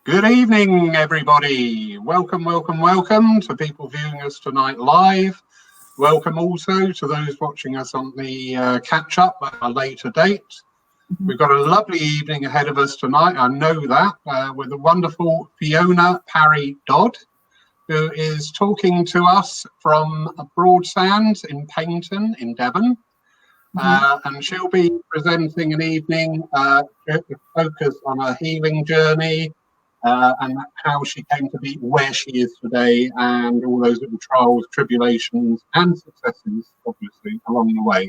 Good evening, everybody. Welcome to people viewing us tonight live. Welcome also to those watching us on the catch-up at a later date. We've got a lovely evening ahead of us tonight, I know that, with the wonderful Fiona Parry-Dodd, who is talking to us from Broadsands in Paignton in Devon. And she'll be presenting an evening focused on her healing journey, and how she came to be where she is today, and all those little trials, tribulations, and successes, obviously, along the way.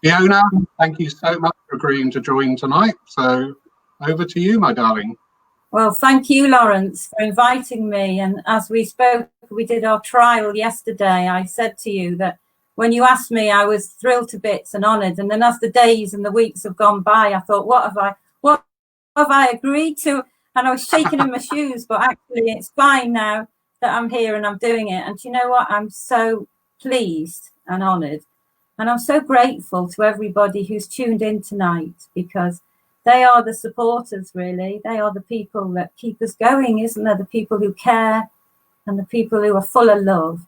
Fiona, thank you so much for agreeing to join tonight. So over to you, my darling. Well, thank you, Lawrence, for inviting me. And as we spoke, we did our trial yesterday. I said to you that when you asked me, I was thrilled to bits and honoured. And then as the days and the weeks have gone by, I thought, what have I agreed to? And I was shaking in my shoes, but actually it's fine now that I'm here and I'm doing it. And you know what? I'm so pleased and honoured. And I'm so grateful to everybody who's tuned in tonight, because they are the supporters, really. They are the people that keep us going, isn't there? The people who care and the people who are full of love.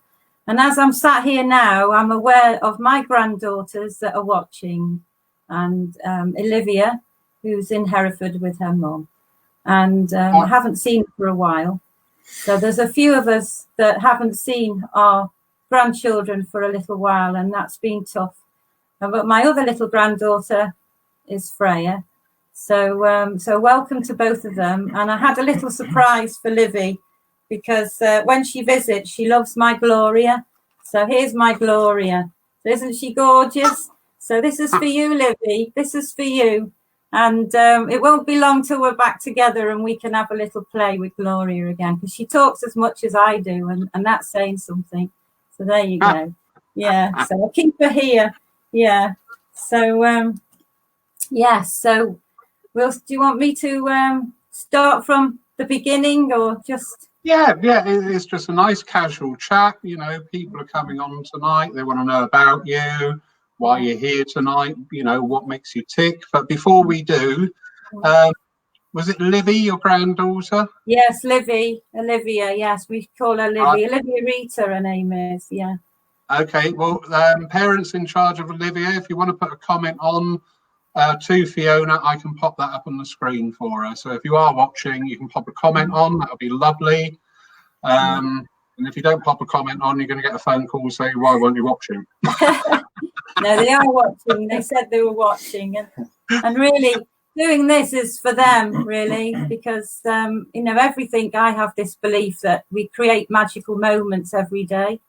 And as I'm sat here now, I'm aware of my granddaughters that are watching, and Olivia, who's in Hereford with her mum. And I haven't seen her for a while. So there's a few of us that haven't seen our grandchildren for a little while, and that's been tough. But my other little granddaughter is Freya. So welcome to both of them. And I had a little surprise for Livy, because when she visits, she loves my Gloria. So here's my Gloria. Isn't she gorgeous? So this is for you, Livy. This is for you. And it won't be long till we're back together and we can have a little play with Gloria again, because she talks as much as I do, and that's saying something. So there you go. Yeah, so I'll keep her here. Yeah. So, yes. So do you want me to start from the beginning, or just... Yeah, it's just a nice casual chat. You know, people are coming on tonight. They want to know about you, why you're here tonight, you know, what makes you tick. But before we do, was it Livy, your granddaughter? Yes, Livy, Olivia. Yes, we call her Livy. Olivia Rita, her name is. Yeah. Okay. Well, parents in charge of Olivia, if you want to put a comment on to Fiona, I can pop that up on the screen for her. So if you are watching, you can pop a comment on. That would be lovely. And if you don't pop a comment on, you're going to get a phone call saying, why weren't you watching? No, they are watching. They said they were watching. And really, doing this is for them, really, because, you know, everything, I have this belief that we create magical moments every day.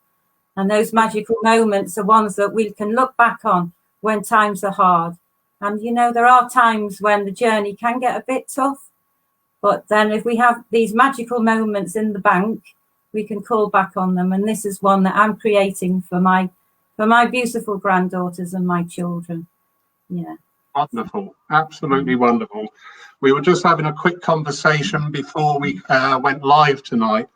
And those magical moments are ones that we can look back on when times are hard. And, you know, there are times when the journey can get a bit tough. But then if we have these magical moments in the bank, we can call back on them. And this is one that I'm creating for my beautiful granddaughters and my children. Yeah. Wonderful. Absolutely wonderful. We were just having a quick conversation before we went live tonight.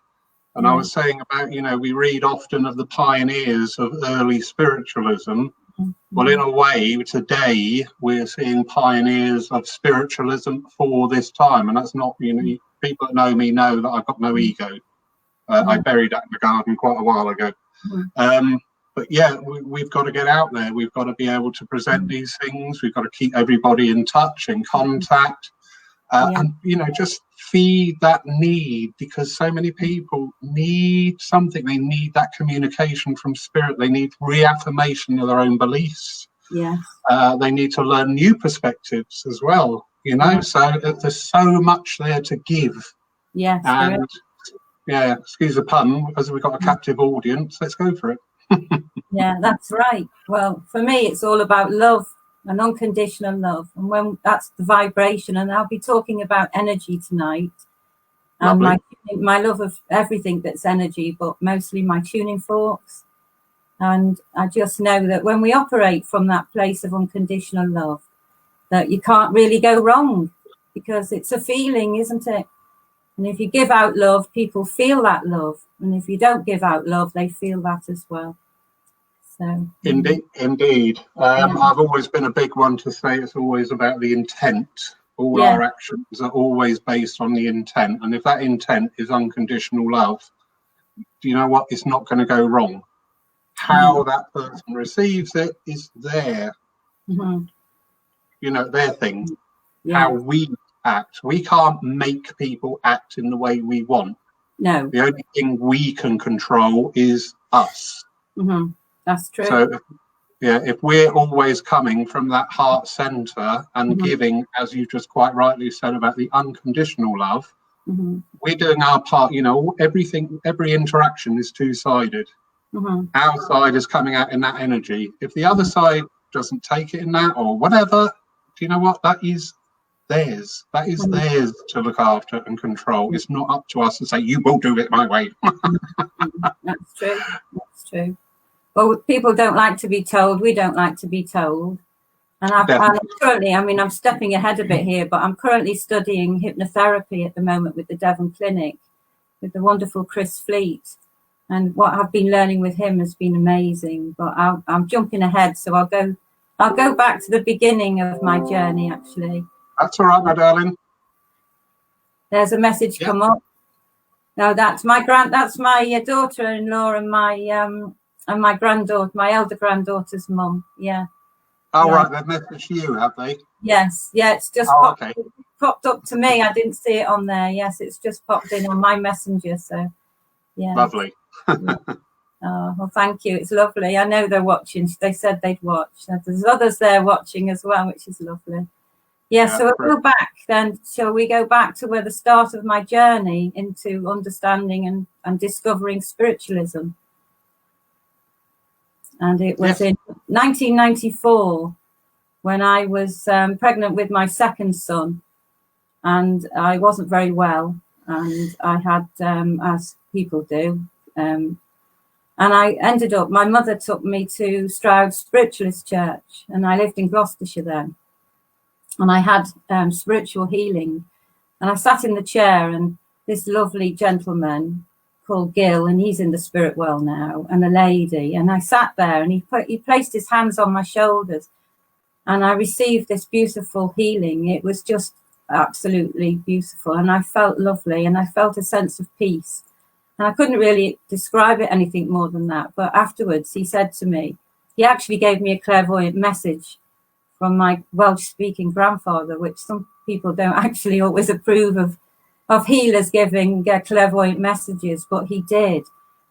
And I was saying about, you know, we read often of the pioneers of early spiritualism. Well, in a way, today we're seeing pioneers of spiritualism for this time. And that's not, you know, people that know me know that I've got no ego. I buried that in the garden quite a while ago. But yeah, we've got to get out there. We've got to be able to present these things. We've got to keep everybody in touch, in contact, and, you know, just feed that need, because so many people need something. They need that communication from spirit. They need reaffirmation of their own beliefs. They need to learn new perspectives as well, you know. So there's so much there to give. And yeah, excuse the pun, as we've got a captive audience, let's go for it. Yeah, that's right. Well, for me, it's all about love and unconditional love. And when that's the vibration, and I'll be talking about energy tonight. And my love of everything that's energy, but mostly my tuning forks. And I just know that when we operate from that place of unconditional love, that you can't really go wrong, because it's a feeling, isn't it? And if you give out love, people feel that love. And if you don't give out love, they feel that as well. So Indeed. I've always been a big one to say it's always about the intent All our actions are always based on the intent. And if that intent is unconditional love, do you know what? It's not going to go wrong. How that person receives it is their, their thing. How we act. We can't make people act in the way we want. No. The only thing we can control is us. That's true. So, if we're always coming from that heart center and giving, as you just quite rightly said about the unconditional love, we're doing our part. Every interaction is two-sided. Our side is coming out in that energy. If the other side doesn't take it in that or whatever, do you know what? That is theirs. That is theirs to look after and control. It's not up to us to say, you will do it my way. That's true. That's true. Well, people don't like to be told. We don't like to be told. And I'm currently, I'm stepping ahead a bit here, but I'm currently studying hypnotherapy at the moment with the Devon Clinic with the wonderful Chris Fleet. And what I've been learning with him has been amazing. But I'm jumping ahead, so I'll go back to the beginning of my journey. Actually, that's all right, my darling. There's a message come up. No, that's my daughter-in-law and my granddaughter, my elder granddaughter's mum. Yeah. Oh, right. They've messaged you, have they? Yes. Yeah. It's just popped up to me. I didn't see it on there. Yes, it's just popped in on my messenger. So, yeah. Lovely. Oh, well, thank you. It's lovely. I know they're watching. They said they'd watch. There's others there watching as well, which is lovely. Yeah, so we'll go back then. Shall we go back to where the start of my journey into understanding and discovering spiritualism? And it was in 1994 when I was pregnant with my second son, and I wasn't very well, and I had, as people do, and I ended up, my mother took me to Stroud Spiritualist Church, and I lived in Gloucestershire then, and I had spiritual healing, and I sat in the chair, and this lovely gentleman called Gil, and he's in the spirit world now, and a lady, and I sat there, and he placed his hands on my shoulders, and I received this beautiful healing. It was just absolutely beautiful, and I felt lovely, and I felt a sense of peace, and I couldn't really describe it anything more than that. But afterwards, he said to me, he actually gave me a clairvoyant message from my Welsh-speaking grandfather, which some people don't actually always approve of healers giving clairvoyant messages, but he did.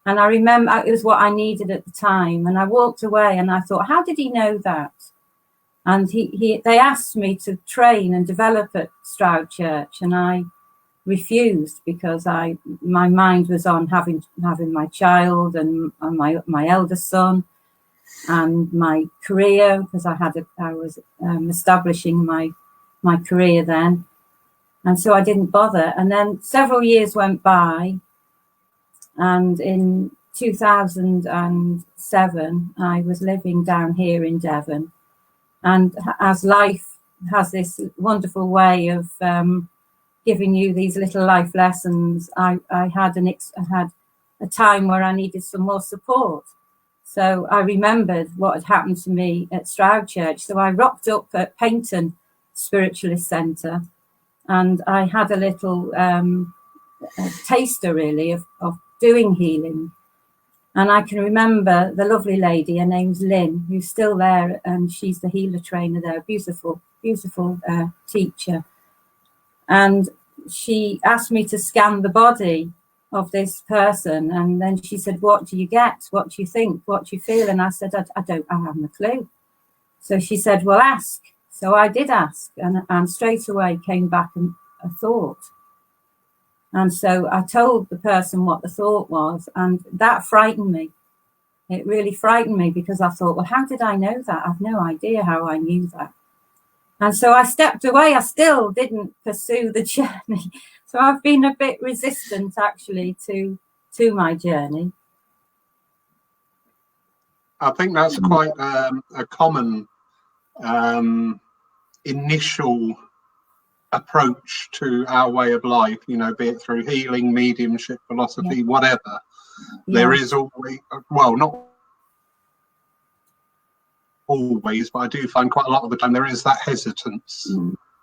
And I remember it was what I needed at the time. And I walked away and I thought, how did he know that? And they asked me to train and develop at Stroud Church, and I refused because my mind was on having my child and my eldest son and my career, because I was establishing my career then. And so I didn't bother. And then several years went by. And in 2007, I was living down here in Devon. And as life has this wonderful way of giving you these little life lessons, I had a time where I needed some more support. So I remembered what had happened to me at Stroud Church. So I rocked up at Paynton Spiritualist Centre. And I had a little taster, really, of doing healing. And I can remember the lovely lady, her name's Lynn, who's still there, and she's the healer trainer there, beautiful, beautiful teacher. And she asked me to scan the body of this person. And then she said, what do you get? What do you think? What do you feel? And I said, I haven't a clue. So she said, well, ask. So I did ask, and straight away came back a thought. And so I told the person what the thought was, and that frightened me. It really frightened me because I thought, well, how did I know that? I've no idea how I knew that. And so I stepped away. I still didn't pursue the journey. So I've been a bit resistant, actually, to my journey. I think that's quite a common initial approach to our way of life, be it through healing, mediumship, philosophy, whatever. There is always, well, not always, but I do find quite a lot of the time there is that hesitance.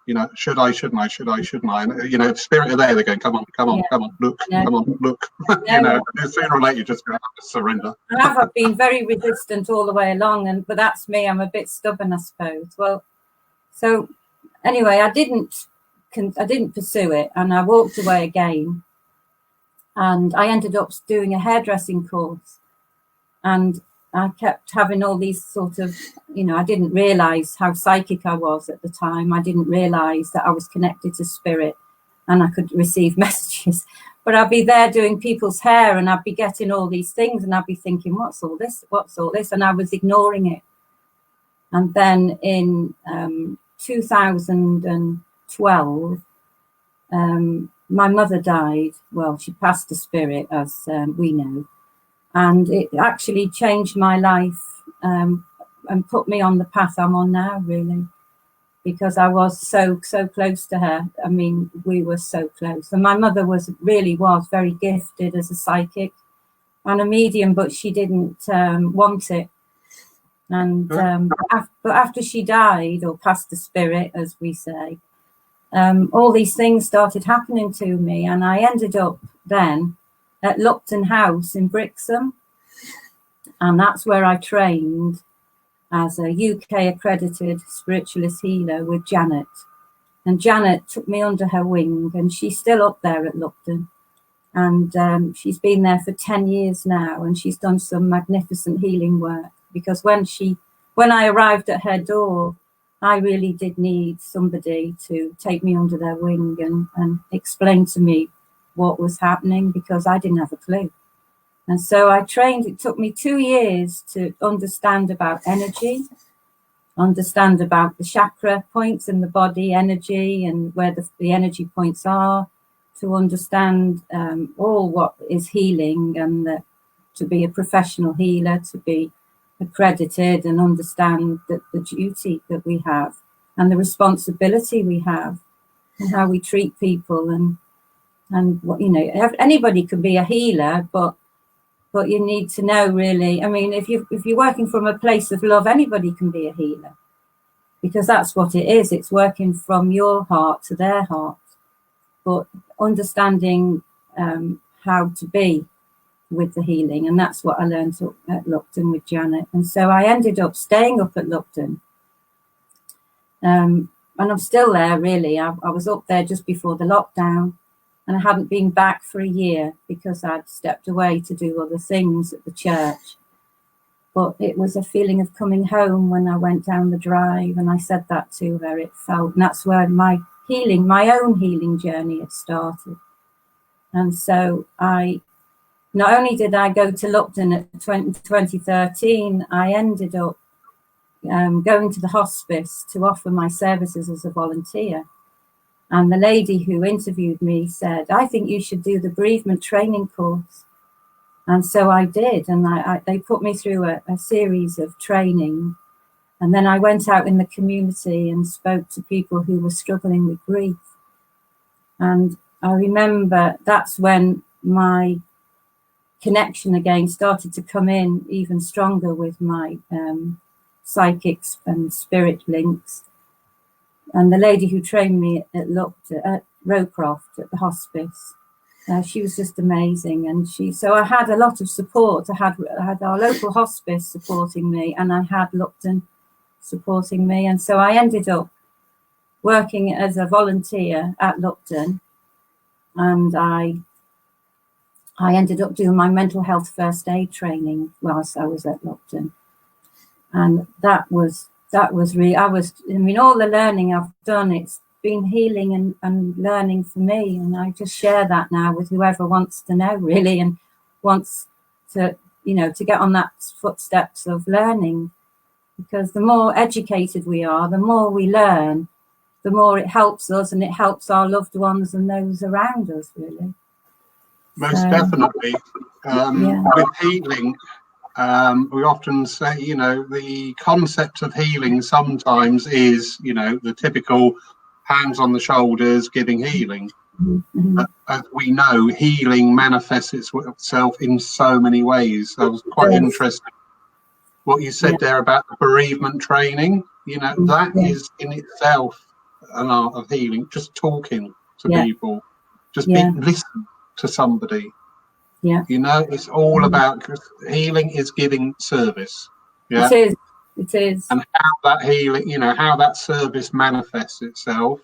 you know, should I, shouldn't I, should I, shouldn't I? And, you know, the spirit are there, they're going, come on, come on, come on, look, come on, look. You know, sooner or later you're just going to have to surrender. I've been very resistant all the way along, but that's me. I'm a bit stubborn, I suppose. Well, so anyway, I didn't pursue it, and I walked away again, and I ended up doing a hairdressing course, and I kept having all these sort of, you know, I didn't realize how psychic I was at the time. I didn't realize that I was connected to spirit and I could receive messages. But I'd be there doing people's hair and I'd be getting all these things and I'd be thinking, what's all this? What's all this? And I was ignoring it. And then in 2012, my mother died. Well, she passed to spirit, as we know. And it actually changed my life and put me on the path I'm on now, really, because I was so close to her. I mean, we were so close. And my mother was very gifted as a psychic and a medium, but she didn't want it. And but after she died, or passed to spirit, as we say, all these things started happening to me, and I ended up then at Lupton House in Brixham, and that's where I trained as a UK accredited spiritualist healer with Janet. And Janet took me under her wing, and she's still up there at Lupton, and she's been there for 10 years now, and she's done some magnificent healing work, because when I arrived at her door, I really did need somebody to take me under their wing and explain to me what was happening, because I didn't have a clue. And so I trained. It took me 2 years to understand about energy, understand about the chakra points in the body, energy, and where the energy points are, to understand all what is healing, and to be a professional healer, to be accredited, and understand the duty that we have and the responsibility we have, and how we treat people, and what, you know, anybody can be a healer, but you need to know, really. I mean, if you're working from a place of love, anybody can be a healer, because that's what it is. It's working from your heart to their heart, but understanding how to be with the healing. And that's what I learned at Lupton with Janet. And so I ended up staying up at Lupton. And I'm still there, really. I was up there just before the lockdown, and I hadn't been back for a year because I'd stepped away to do other things at the church. But it was a feeling of coming home when I went down the drive, and I said that to her. It felt, and that's where my own healing journey had started. And so not only did I go to Lupton at 2013, I ended up going to the hospice to offer my services as a volunteer. And the lady who interviewed me said, I think you should do the bereavement training course. And so I did. And they put me through a series of training. And then I went out in the community and spoke to people who were struggling with grief. And I remember that's when my connection again started to come in even stronger with my psychics and spirit links. And the lady who trained me at Rowcroft at the hospice, she was just amazing. And so I had a lot of support. I had our local hospice supporting me, and I had Lupton supporting me. And so I ended up working as a volunteer at Lupton, and I ended up doing my mental health first aid training whilst I was at Lupton. And that was really, I mean, all the learning I've done, it's been healing and learning for me. And I just share that now with whoever wants to know, really, and wants to, you know, to get on that footsteps of learning. Because the more educated we are, the more we learn, the more it helps us, and it helps our loved ones and those around us, really. Most definitely. With healing, we often say, you know, the concept of healing sometimes is, you know, the typical hands on the shoulders giving healing. Mm-hmm. But as we know, healing manifests itself in so many ways. That was quite interesting what you said there about the bereavement training. You know, that is in itself an art of healing, just talking to people, just listen to somebody. Yeah. You know, it's all about, 'cause healing is giving service. Yeah. It is. And how that healing, you know, how that service manifests itself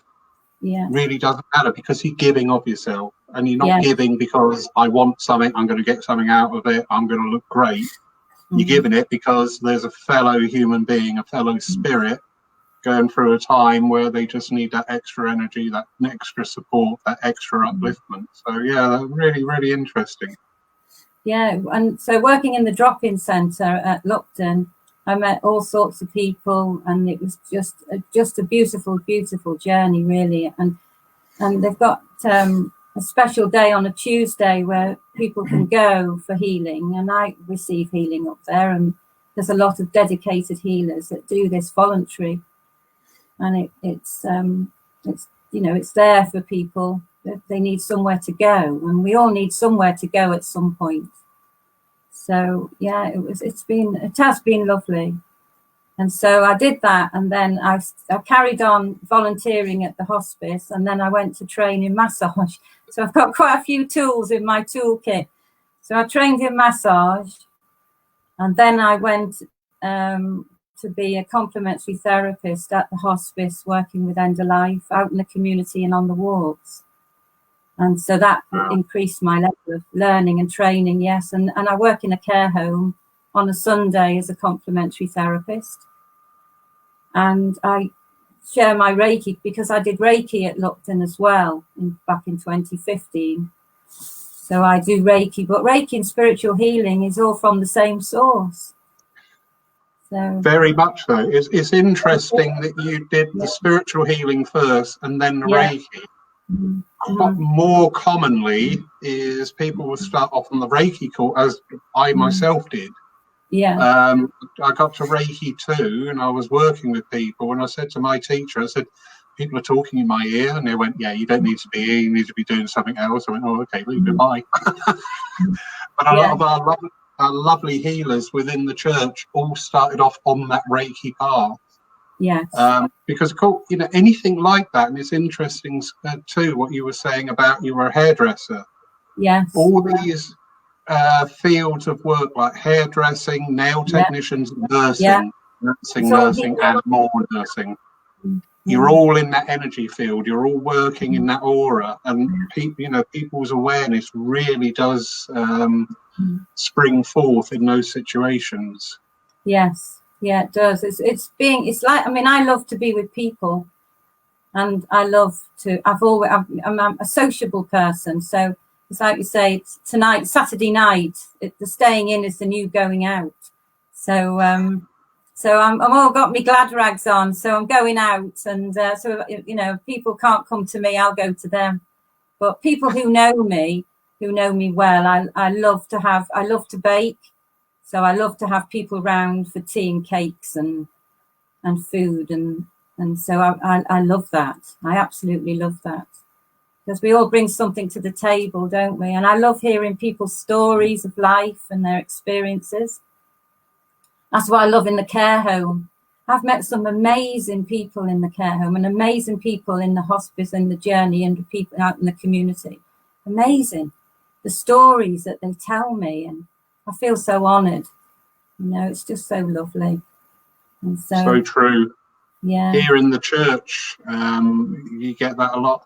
really doesn't matter, because you're giving of yourself, and you're not giving because I want something, I'm going to get something out of it, I'm going to look great. You're giving it because there's a fellow human being, a fellow spirit going through a time where they just need that extra energy, that extra support, that extra upliftment. So yeah, that's really, really interesting. Yeah, and so working in the drop-in centre at Lupton, I met all sorts of people, and it was just a beautiful, beautiful journey, really. And they've got a special day on a Tuesday where people can go for healing, and I receive healing up there. And there's a lot of dedicated healers that do this voluntary, and it's you know, it's there for people that they need somewhere to go, and we all need somewhere to go at some point. So yeah, it has been lovely. And so I did that, and then I carried on volunteering at the hospice, and then I went to train in massage. So I've got quite a few tools in my toolkit. So I trained in massage, and then I went to be a complementary therapist at the hospice, working with end of life out in the community and on the wards. And so that increased my level of learning and training, yes. And I work in a care home on a Sunday as a complementary therapist. And I share my Reiki, because I did Reiki at Lupton as well back in 2015. So I do Reiki, but Reiki and spiritual healing is all from the same source. So very much so. It's interesting that you did the spiritual healing first and then the Reiki. More commonly is people will start off on the Reiki course, as I myself did. I got to Reiki too, and I was working with people, and I said to my teacher, I said, people are talking in my ear, and they went, yeah, you don't need to be here, you need to be doing something else. I went, oh, okay, goodbye. But a lot of our lovely healers within the church all started off on that Reiki path. Yes. Because, you know, anything like that, and it's interesting too what you were saying about you were a hairdresser. Yes. All these fields of work like hairdressing, nail technicians, nursing, and more nursing. You're all in that energy field. You're all working in that aura, and you know, people's awareness really does spring forth in those situations. Yes. Yeah, it does. It's like, I mean, I love to be with people, and I love to, I'm a sociable person. So it's like you say, tonight, Saturday night, the staying in is the new going out. So, I'm all got me glad rags on. So I'm going out, and so, you know, people can't come to me, I'll go to them. But people who know me well, I love to bake. So I love to have people round for tea and cakes and food, and so I love that. I absolutely love that, because we all bring something to the table, don't we? And I love hearing people's stories of life and their experiences. That's what I love in the care home. I've met some amazing people in the care home, and amazing people in the hospice and the journey, and the people out in the community. Amazing. The stories that they tell me, and I feel so honoured. You know, it's just so lovely. And so true. Yeah. Here in the church, you get that a lot.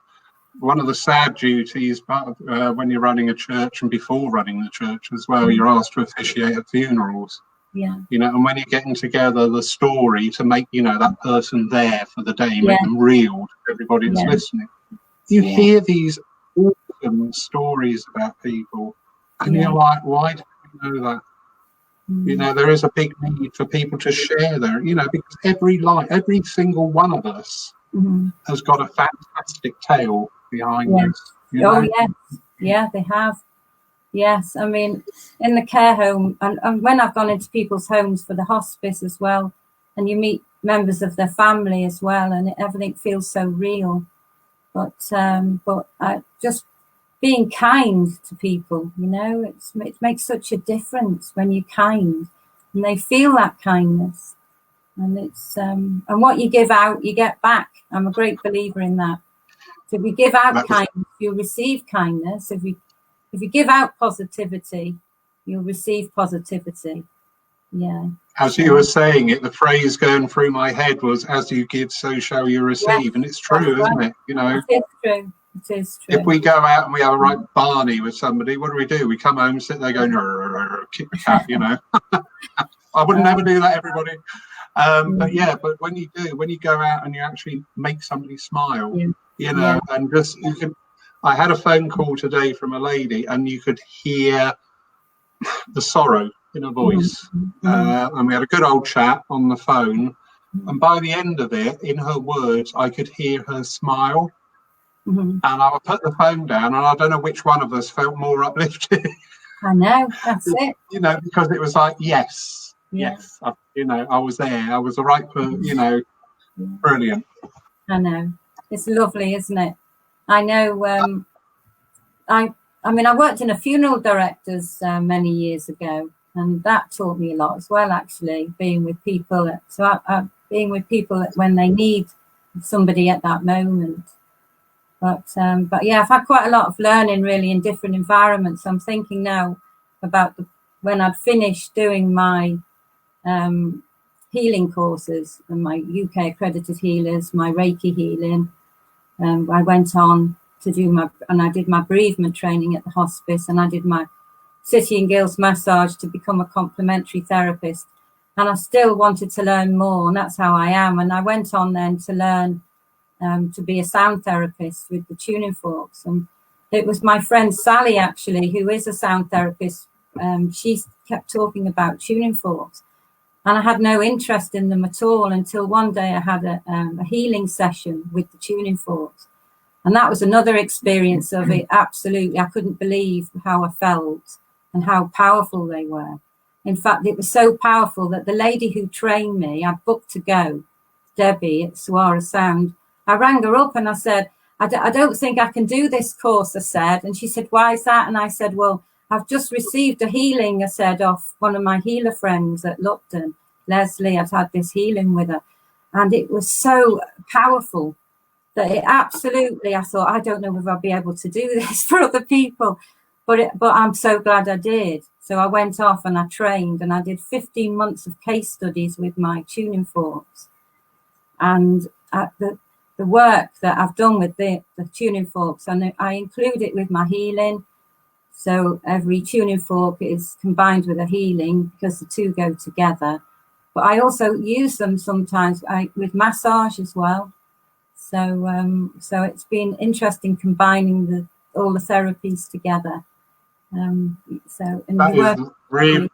One of the sad duties, when you're running a church, and before running the church as well, you're asked to officiate at funerals. Yeah. You know, and when you're getting together the story to make, you know, that person there for the day, make them real to everybody that's listening. You hear these awesome stories about people, and you're like, why don't we know that? You know, there is a big need for people to share their, you know, because every single one of us has got a fantastic tale behind us. You know? Yes. Yeah, they have. Yes, I mean, in the care home, and when I've gone into people's homes for the hospice as well, and you meet members of their family as well, and everything feels so real. But just being kind to people, you know, it makes such a difference when you're kind, and they feel that kindness. And it's and what you give out, you get back. I'm a great believer in that. So if you give out kindness, you'll receive kindness. If you give out positivity, you'll receive positivity. Yeah. As you were saying it, the phrase going through my head was, "As you give, so shall you receive," Yes, and it's true, isn't it? You know, it is true. It is true. if we go out and we have a right Barney with somebody, what do? We come home, sit there, going, kick the cat. You know, I would never do that, everybody. But yeah, but when you go out and you actually make somebody smile, you know, and just you can. I had a phone call today from a lady, and you could hear the sorrow in her voice, and we had a good old chat on the phone. And by the end of it, in her words, I could hear her smile. And I would put the phone down, and I don't know which one of us felt more uplifted. I know, that's it. You know, because it was like, yes, you know, I was there. I was the right person, you know, brilliant. I know. It's lovely, isn't it? I know. I mean, I worked in a funeral directors many years ago, and that taught me a lot as well, actually, being with people. Being with people when they need somebody at that moment. But yeah, I've had quite a lot of learning really in different environments. I'm thinking now about when I'd finished doing my healing courses and my UK accredited healers, my Reiki healing. I went on to I did my bereavement training at the hospice, and I did my City and Guilds massage to become a complementary therapist. And I still wanted to learn more, and that's how I am. And I went on then to learn to be a sound therapist with the tuning forks. And it was my friend Sally, actually, who is a sound therapist. She kept talking about tuning forks, and I had no interest in them at all until one day I had a healing session with the tuning forks. And that was another experience of it. Absolutely. I couldn't believe how I felt and how powerful they were. In fact, it was so powerful that the lady who trained me, I booked to go, Debbie at Suara Sound. I rang her up and I said, I don't think I can do this course, I said. And she said, why is that? And I said, well, I've just received a healing, I said, off one of my healer friends at Lupton, Leslie. I've had this healing with her. And it was so powerful that it absolutely, I thought, I don't know if I'll be able to do this for other people. But I'm so glad I did. So I went off and I trained, and I did 15 months of case studies with my tuning forks. And the work that I've done with the tuning forks, and I include it with my healing. So every tuning fork is combined with a healing because the two go together. But I also use them sometimes with massage as well. So it's been interesting combining all the therapies together. Really,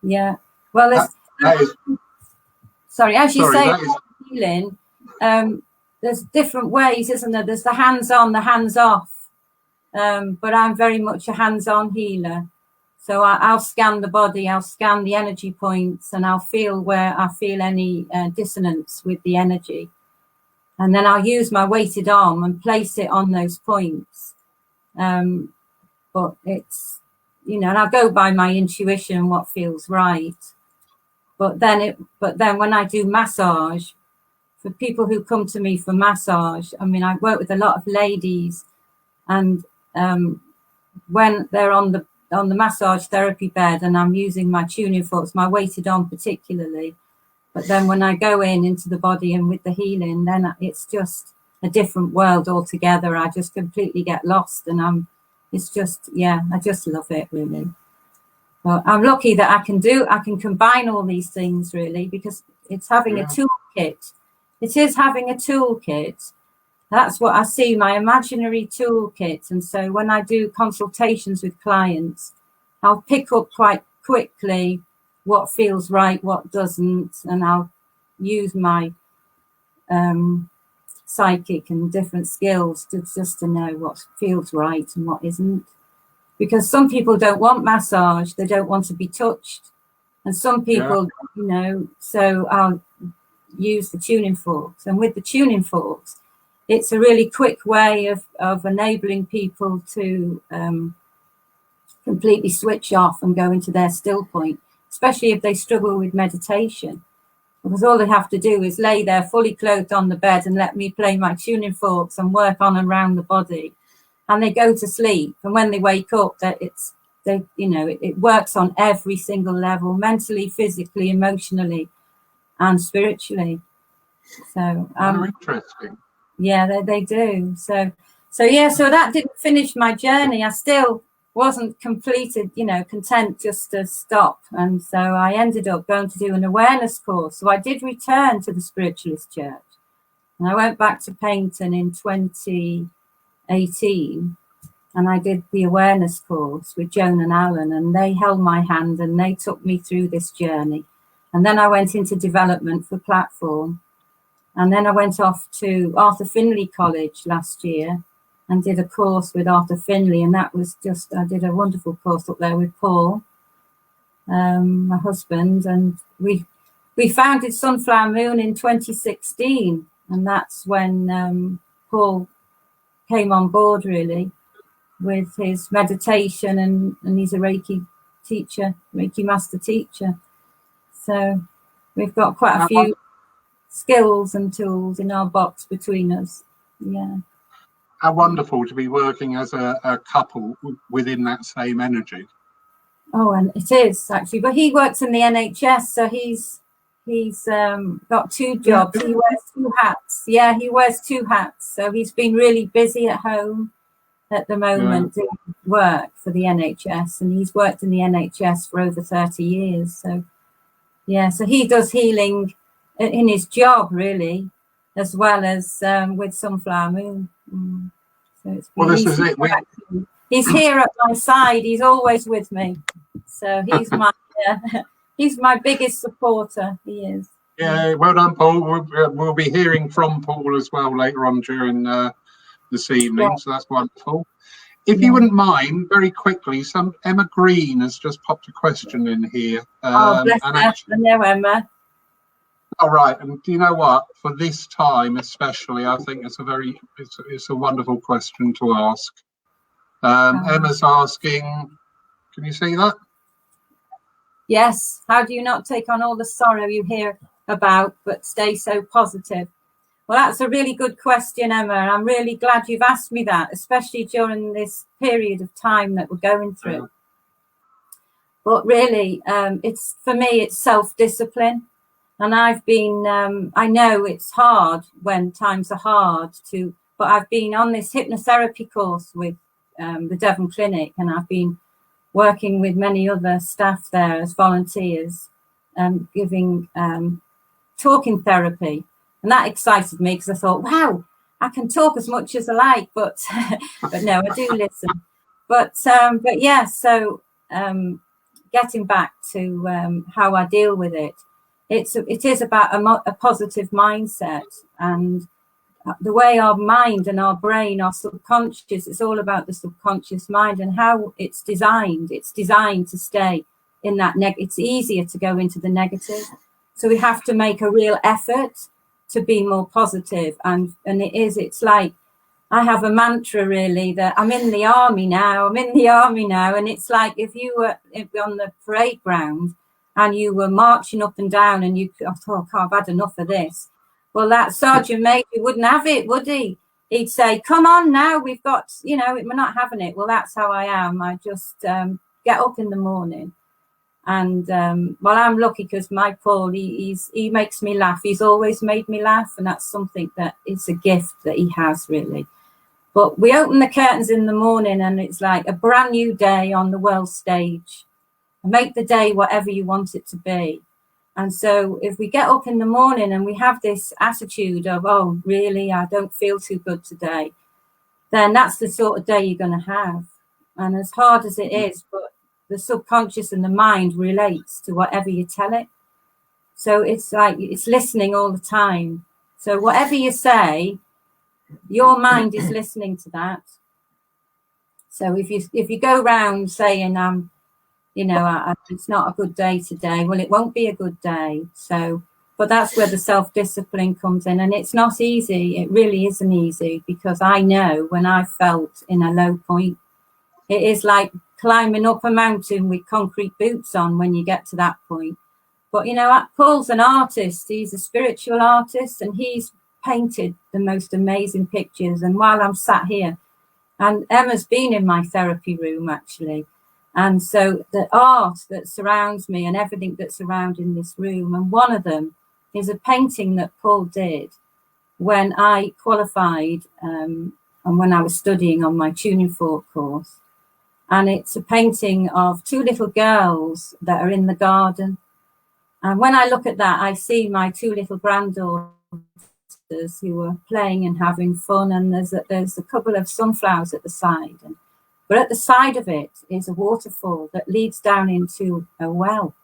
yeah. Well, as you say, healing. There's different ways, isn't there? There's the hands-on, the hands-off. But I'm very much a hands-on healer. So I'll scan the body, I'll scan the energy points, and I'll feel where I feel any dissonance with the energy. And then I'll use my weighted arm and place it on those points. But it's, and I'll go by my intuition, what feels right. But then when I do massage, for people who come to me for massage, I mean, I work with a lot of ladies, and when they're on the massage therapy bed and I'm using my tuning forks, my weighted arm particularly, but then when I go into the body and with the healing, then it's just a different world altogether. I just completely get lost, and I just love it, really. Well, I'm lucky that I can combine all these things, really, because it's having a toolkit. It is having a toolkit. That's what I see, my imaginary toolkit. And so when I do consultations with clients, I'll pick up quite quickly what feels right, what doesn't, and I'll use my psychic and different skills just to know what feels right and what isn't. Because some people don't want massage, they don't want to be touched. And some people, so I'll use the tuning forks. And with the tuning forks, it's a really quick way of enabling people to completely switch off and go into their still point, especially if they struggle with meditation. because all they have to do is lay there fully clothed on the bed and let me play my tuning forks and work on and around the body, and they go to sleep. And when they wake up, it works on every single level, mentally, physically, emotionally, and spiritually. So interesting. Yeah, they do. So that didn't finish my journey. I still wasn't completed, content just to stop. And so I ended up going to do an awareness course. So I did return to the Spiritualist Church, and I went back to Paignton in 2018, and I did the awareness course with Joan and Alan, and they held my hand and they took me through this journey. And then I went into development for Platform. And then I went off to Arthur Findlay College last year and did a course with Arthur Findlay. And that was I did a wonderful course up there with Paul, my husband. And we founded Sunflower Moon in 2016. And that's when Paul came on board, really, with his meditation. And he's a Reiki teacher, Reiki master teacher. So we've got quite a few skills and tools in our box between us. Yeah. How wonderful to be working as a couple within that same energy. Oh, and it is actually. But he works in the NHS, so he's got two jobs. He wears two hats. Yeah, he wears two hats. So he's been really busy at home at the moment doing work for the NHS, and he's worked in the NHS for over 30 years. So so he does healing in his job, really, as well as with Sunflower Moon. So it's this is it. He's here at my side. He's always with me. So he's my biggest supporter. He is. Yeah, well done, Paul. We'll be hearing from Paul as well later on during this evening. So that's wonderful. If you wouldn't mind, very quickly, Emma Green has just popped a question in here. Bless her. I know Emma. All right, and do you know what? For this time, especially, I think it's a wonderful question to ask. Emma's asking, can you see that? Yes. How do you not take on all the sorrow you hear about, but stay so positive? Well, that's a really good question, Emma. I'm really glad you've asked me that, especially during this period of time that we're going through. But really, for me, it's self-discipline. And I've been, I know it's hard when times are hard but I've been on this hypnotherapy course with the Devon Clinic, and I've been working with many other staff there as volunteers, giving talking therapy. And that excited me because I thought, wow, I can talk as much as I like, but no, I do listen. But yeah, so getting back to how I deal with it, it is about a positive mindset, and the way our mind and our brain, our subconscious, it's all about the subconscious mind and how it's designed. It's designed to stay in that it's easier to go into the negative. So we have to make a real effort to be more positive. And it's like, I have a mantra really that I'm in the army now. And it's like, if you were on the parade ground and you were marching up and down and you thought, oh, I've had enough of this. Well, that Sergeant Major wouldn't have it, would he? He'd say, come on now, we've got, we're not having it. Well, that's how I am. I just get up in the morning. And well, I'm lucky because my Paul, he makes me laugh. He's always made me laugh. And that's something that is a gift that he has, really. But we open the curtains in the morning and it's like a brand new day on the world stage. Make the day whatever you want it to be. And so if we get up in the morning and we have this attitude of, oh, really, I don't feel too good today, then that's the sort of day you're going to have. And as hard as it is, but the subconscious and the mind relates to whatever you tell it. So it's like it's listening all the time. So whatever you say, your mind is listening to that. So if you go around saying, it's not a good day today, well, it won't be a good day. So, but that's where the self-discipline comes in. And it's not easy. It really isn't easy, because I know when I felt in a low point, it is like climbing up a mountain with concrete boots on when you get to that point. But, you know, Paul's an artist. He's a spiritual artist, and he's painted the most amazing pictures. And while I'm sat here, and Emma's been in my therapy room, actually. And so the art that surrounds me and everything that's surrounding this room, and one of them is a painting that Paul did when I qualified and when I was studying on my tuning fork course. And it's a painting of two little girls that are in the garden. And when I look at that, I see my two little granddaughters who were playing and having fun. And there's a couple of sunflowers at the side. But at the side of it is a waterfall that leads down into a well.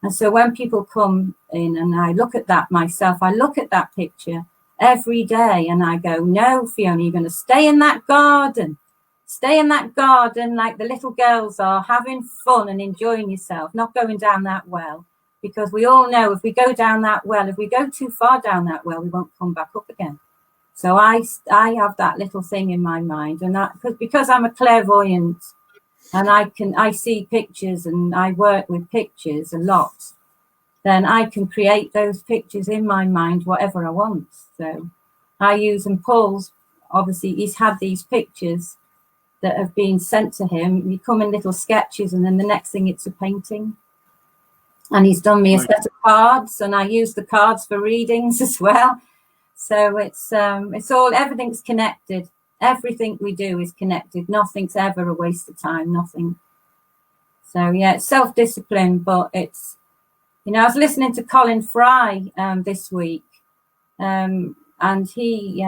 And so when people come in and I look at that myself, I look at that picture every day and I go, no, Fiona, you're going to stay in that garden. Stay in that garden like the little girls are, having fun and enjoying yourself, not going down that well. Because we all know if we go down that well, if we go too far down that well, we won't come back up again. So I have that little thing in my mind, and that because I'm a clairvoyant and I see pictures and I work with pictures a lot, then I can create those pictures in my mind, whatever I want. So I use, and Paul's, obviously, he's had these pictures that have been sent to him. They come in little sketches, and then the next thing it's a painting. And he's done me a set of cards, and I use the cards for readings as well. So it's all, everything's connected. Everything we do is connected. Nothing's ever a waste of time, nothing. So yeah, it's self-discipline, but it's, you know, I was listening to Colin Fry this week, and he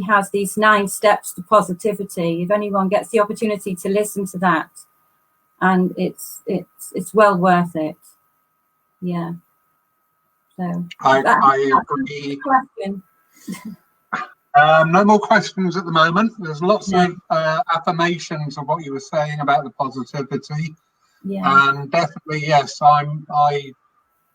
has these 9 steps to positivity. If anyone gets the opportunity to listen to that, and it's well worth it. Yeah. So I agree. Question. No more questions at the moment. There's lots of affirmations of what you were saying about the positivity. Yeah. And definitely, yes, I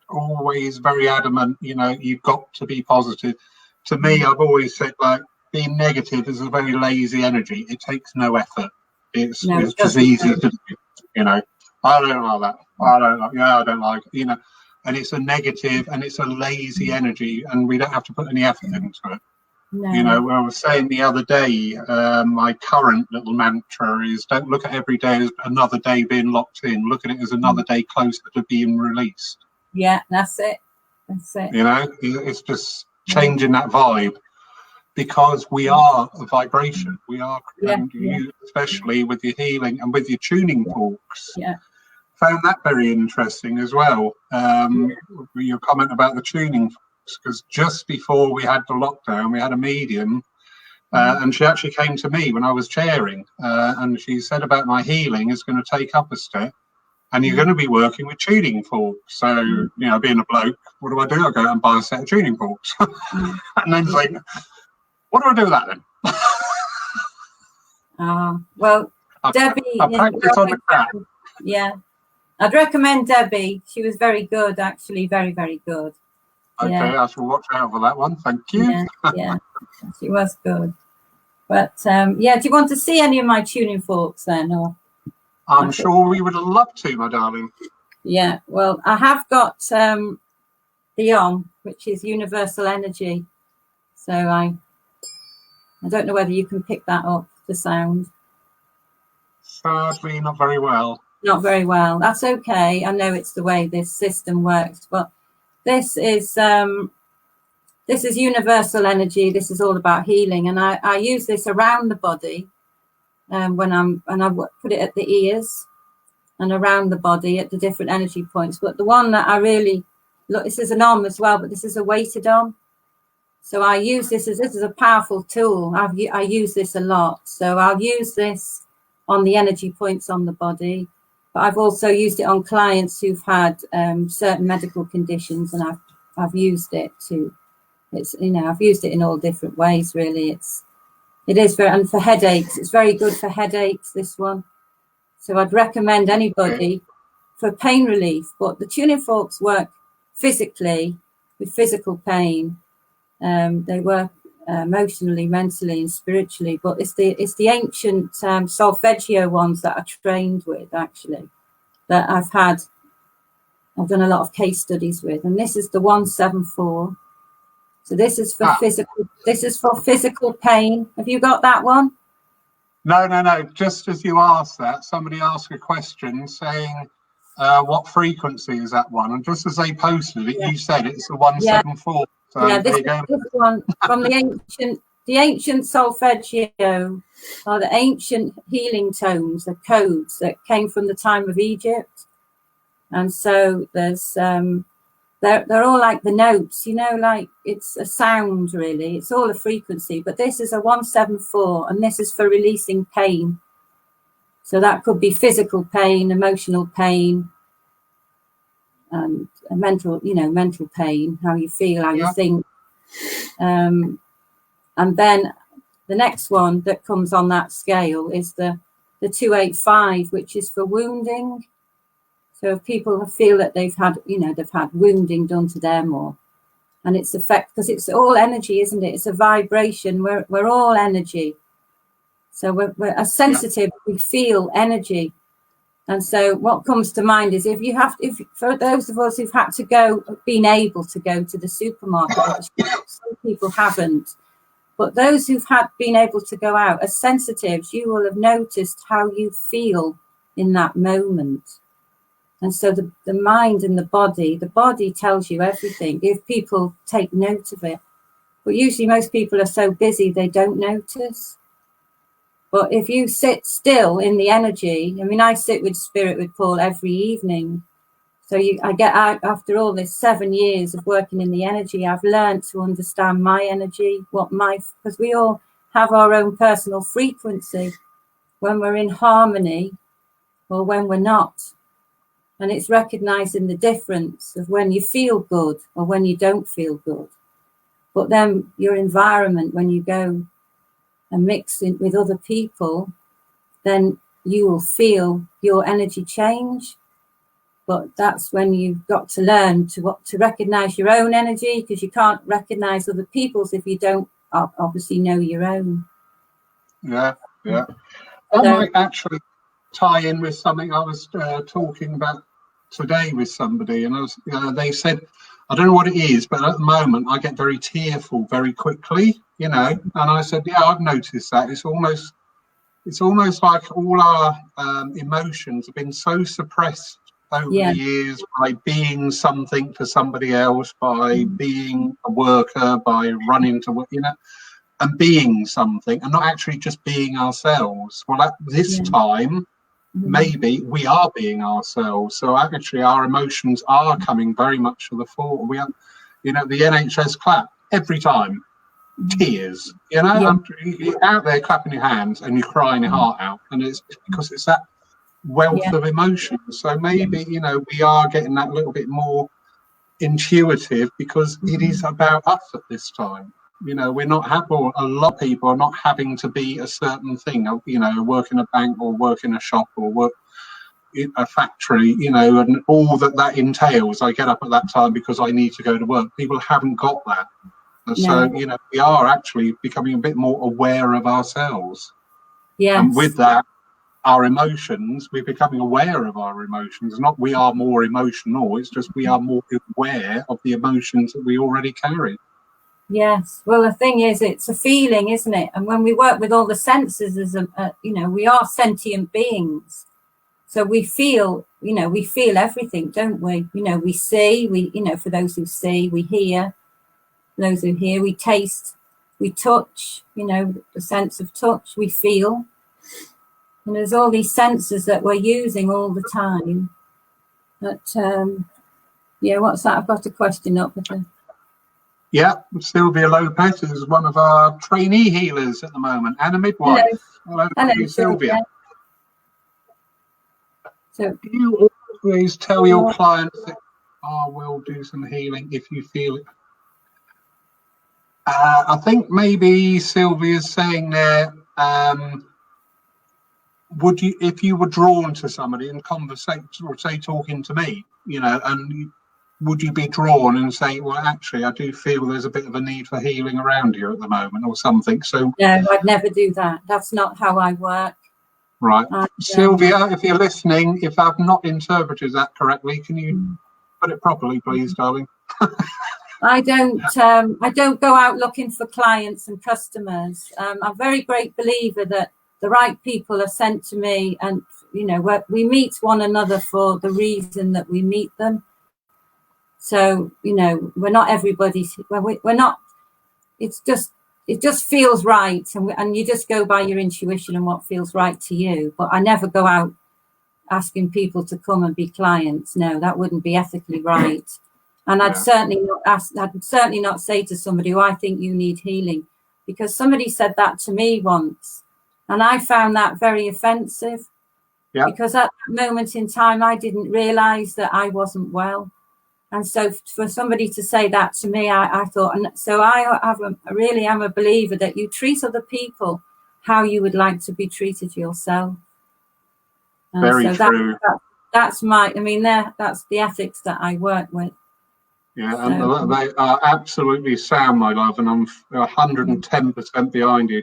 always very adamant, you know, you've got to be positive. To me, I've always said, like, being negative is a very lazy energy. It takes no effort. It's just easy to do, you know. I don't like that. I don't like it, you know. And it's a negative and it's a lazy energy, and we don't have to put any effort into it. No. You know, I was saying the other day, my current little mantra is don't look at every day as another day being locked in. Look at it as another day closer to being released. Yeah, that's it. That's it. You know, it's just changing that vibe, because we are a vibration. We are, and you, especially with your healing and with your tuning forks. Yeah. Found that very interesting as well. Your comment about the tuning forks, because just before we had the lockdown, we had a medium, and she actually came to me when I was chairing, and she said about my healing is going to take up a step, and you're going to be working with tuning forks. So, you know, being a bloke, what do? I go out and buy a set of tuning forks, and then think, what do I do with that then? Well, Debbie, I practice on the cat. Yeah. I'd recommend Debbie. She was very good, actually, very, very good. Okay, yeah. I shall watch out for that one. Thank you. Yeah, she was good. But yeah, do you want to see any of my tuning forks then? Or I'm sure we would love to, my darling. Yeah, well, I have got the which is universal energy. So I don't know whether you can pick that up, the sound. Sadly, not very well. Not very well. That's okay. I know it's the way this system works, but this is universal energy. This is all about healing, and I use this around the body when I put it at the ears and around the body at the different energy points. But the one that I really look, this is an as well, but this is a weighted So I use this as a powerful tool. I use this a lot. So I'll use this on the energy points on the body. But I've also used it on clients who've had certain medical conditions, and I've used it to. It's, you know, I've used it in all different ways. Really, it is very, and for headaches, it's very good for headaches. This one, so I'd recommend anybody for pain relief. But the tuning forks work physically with physical pain. They work emotionally, mentally, and spiritually. But it's the ancient solfeggio ones that I trained with, actually, that I've had I've done a lot of case studies with, and this is the 174. So this is for physical pain. Have you got that one? No. Just as you asked that, somebody asked a question saying, what frequency is that one? And just as they posted it, you said it's the 174. So yeah, there you go. This one from the ancient solfeggio, are the ancient healing tones, the codes that came from the time of Egypt. And so there's they're all like the notes, like it's a sound, really. It's all a frequency, but this is a 174, and this is for releasing pain. So that could be physical pain, emotional pain, and mental pain, how you feel, how you think. And then the next one that comes on that scale is the 285, which is for wounding. So if people feel that they've had wounding done to them, and it's because it's all energy, isn't it? It's a vibration. We're all energy. So we're as sensitive, we feel energy. And so what comes to mind is if for those of us who've been able to go to the supermarket, some people haven't, but those who've been able to go out, as sensitives, you will have noticed how you feel in that moment. And so the mind and the body tells you everything if people take note of it. But usually most people are so busy they don't notice. But if you sit still in the energy, I sit with Spirit with Paul every evening. So I get out after all this 7 years of working in the energy. I've learned to understand my energy, because we all have our own personal frequency when we're in harmony or when we're not. And it's recognizing the difference of when you feel good or when you don't feel good. But then your environment, when you go and mix it with other people, then you will feel your energy change. But that's when you've got to learn to recognize your own energy, because you can't recognize other people's if you don't obviously know your own. Yeah. I might actually tie in with something I was talking about today with somebody, and they said, I don't know what it is, but at the moment I get very tearful very quickly, and I said, yeah, I've noticed that. It's almost like all our emotions have been so suppressed over the years by being something to somebody else, by being a worker, by running to work, and being something and not actually just being ourselves. Well, at this time, maybe we are being ourselves. So actually our emotions are coming very much to the fore. We are, the NHS clap every time, tears, you're out there clapping your hands and you're crying your heart out. And it's because it's that wealth of emotion. So maybe, we are getting that little bit more intuitive because it is about us at this time. We're not a lot of people are not having to be a certain thing, work in a bank or work in a shop or work in a factory, and all that entails. I get up at that time because I need to go to work. People haven't got that. So, we are actually becoming a bit more aware of ourselves. Yes. And with that, our emotions, we're becoming aware of our emotions. Not we are more emotional, it's just we are more aware of the emotions that we already carry. Yes. Well, the thing is, it's a feeling, isn't it? And when we work with all the senses, we are sentient beings. So we feel everything, don't we? We see, for those who see, we hear. Those who hear, we taste, we touch, the sense of touch, we feel. And there's all these senses that we're using all the time. But, what's that? I've got a question up with them. Yeah, Sylvia Lopez is one of our trainee healers at the moment, and a midwife. Hello Sylvia. So, do you always tell your clients that we'll do some healing if you feel it? I think maybe Sylvia's saying there, would you, if you were drawn to somebody in conversation, or say talking to me, and would you be drawn and say, well, actually, I do feel there's a bit of a need for healing around you at the moment or something? So no, I'd never do that. That's not how I work. Right. Sylvia, if you're listening, if I've not interpreted that correctly, can you Put it properly, please, darling. I don't go out looking for clients and customers. I'm a very great believer that the right people are sent to me, and we meet one another for the reason that we meet them. So we're not everybody's. We're not. It just feels right, and you just go by your intuition and what feels right to you. But I never go out asking people to come and be clients. No, that wouldn't be ethically right. And I'd certainly not say to somebody, "Oh, I think you need healing," because somebody said that to me once, and I found that very offensive. Yeah. Because at that moment in time, I didn't realise that I wasn't well. And so for somebody to say that to me, I thought, and so I really am a believer that you treat other people how you would like to be treated yourself. And very so true. That's the ethics that I work with. Yeah, and they are absolutely sound, my love, and I'm 110% behind you.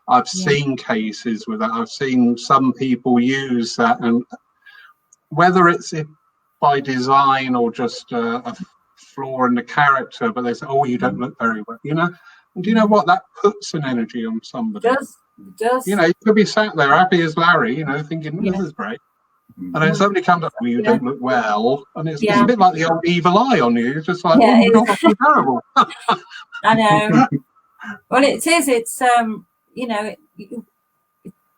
I've seen cases with that. I've seen some people use that, and whether it's by design or just a flaw in the character, but they say, "Oh, you don't look very well," And do you know what? That puts an energy on somebody. It does. You could be sat there happy as Larry, thinking, "This is great." And then somebody comes up, "Well, you don't look well," and it's a bit like the old evil eye on you. It's just like, "Oh my God, that's terrible." I know. Well, it is. It's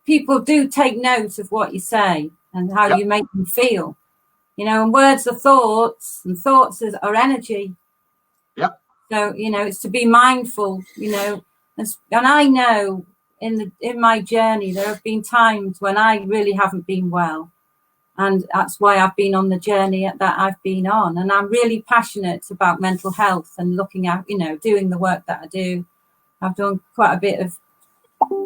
people do take note of what you say and how you make them feel. And words are thoughts, and thoughts are energy. Yep. So it's to be mindful. And I know in my journey there have been times when I really haven't been well, and that's why I've been on the journey that I've been on. And I'm really passionate about mental health and looking at doing the work that I do. I've done quite a bit of.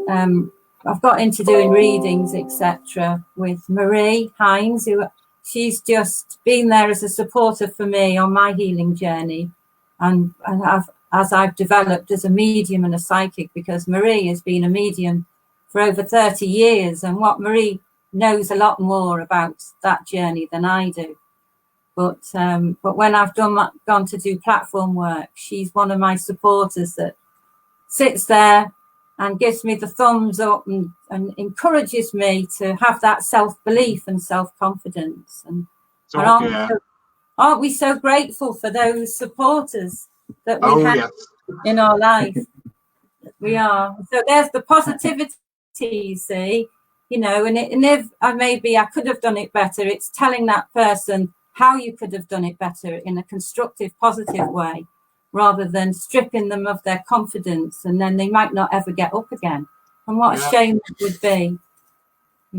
I've got into doing readings, etc., with Marie Hines, who. She's just been there as a supporter for me on my healing journey, and as I've developed as a medium and a psychic, because Marie has been a medium for over 30 years, and what Marie knows a lot more about that journey than I do. But when I've gone to do platform work, she's one of my supporters that sits there and gives me the thumbs up and encourages me to have that self-belief and self-confidence. And aren't we so grateful for those supporters that we have in our life? We are. So there's the positivity, you see, and if I could have done it better, it's telling that person how you could have done it better in a constructive, positive way, rather than stripping them of their confidence, and then they might not ever get up again. And what a shame it would be,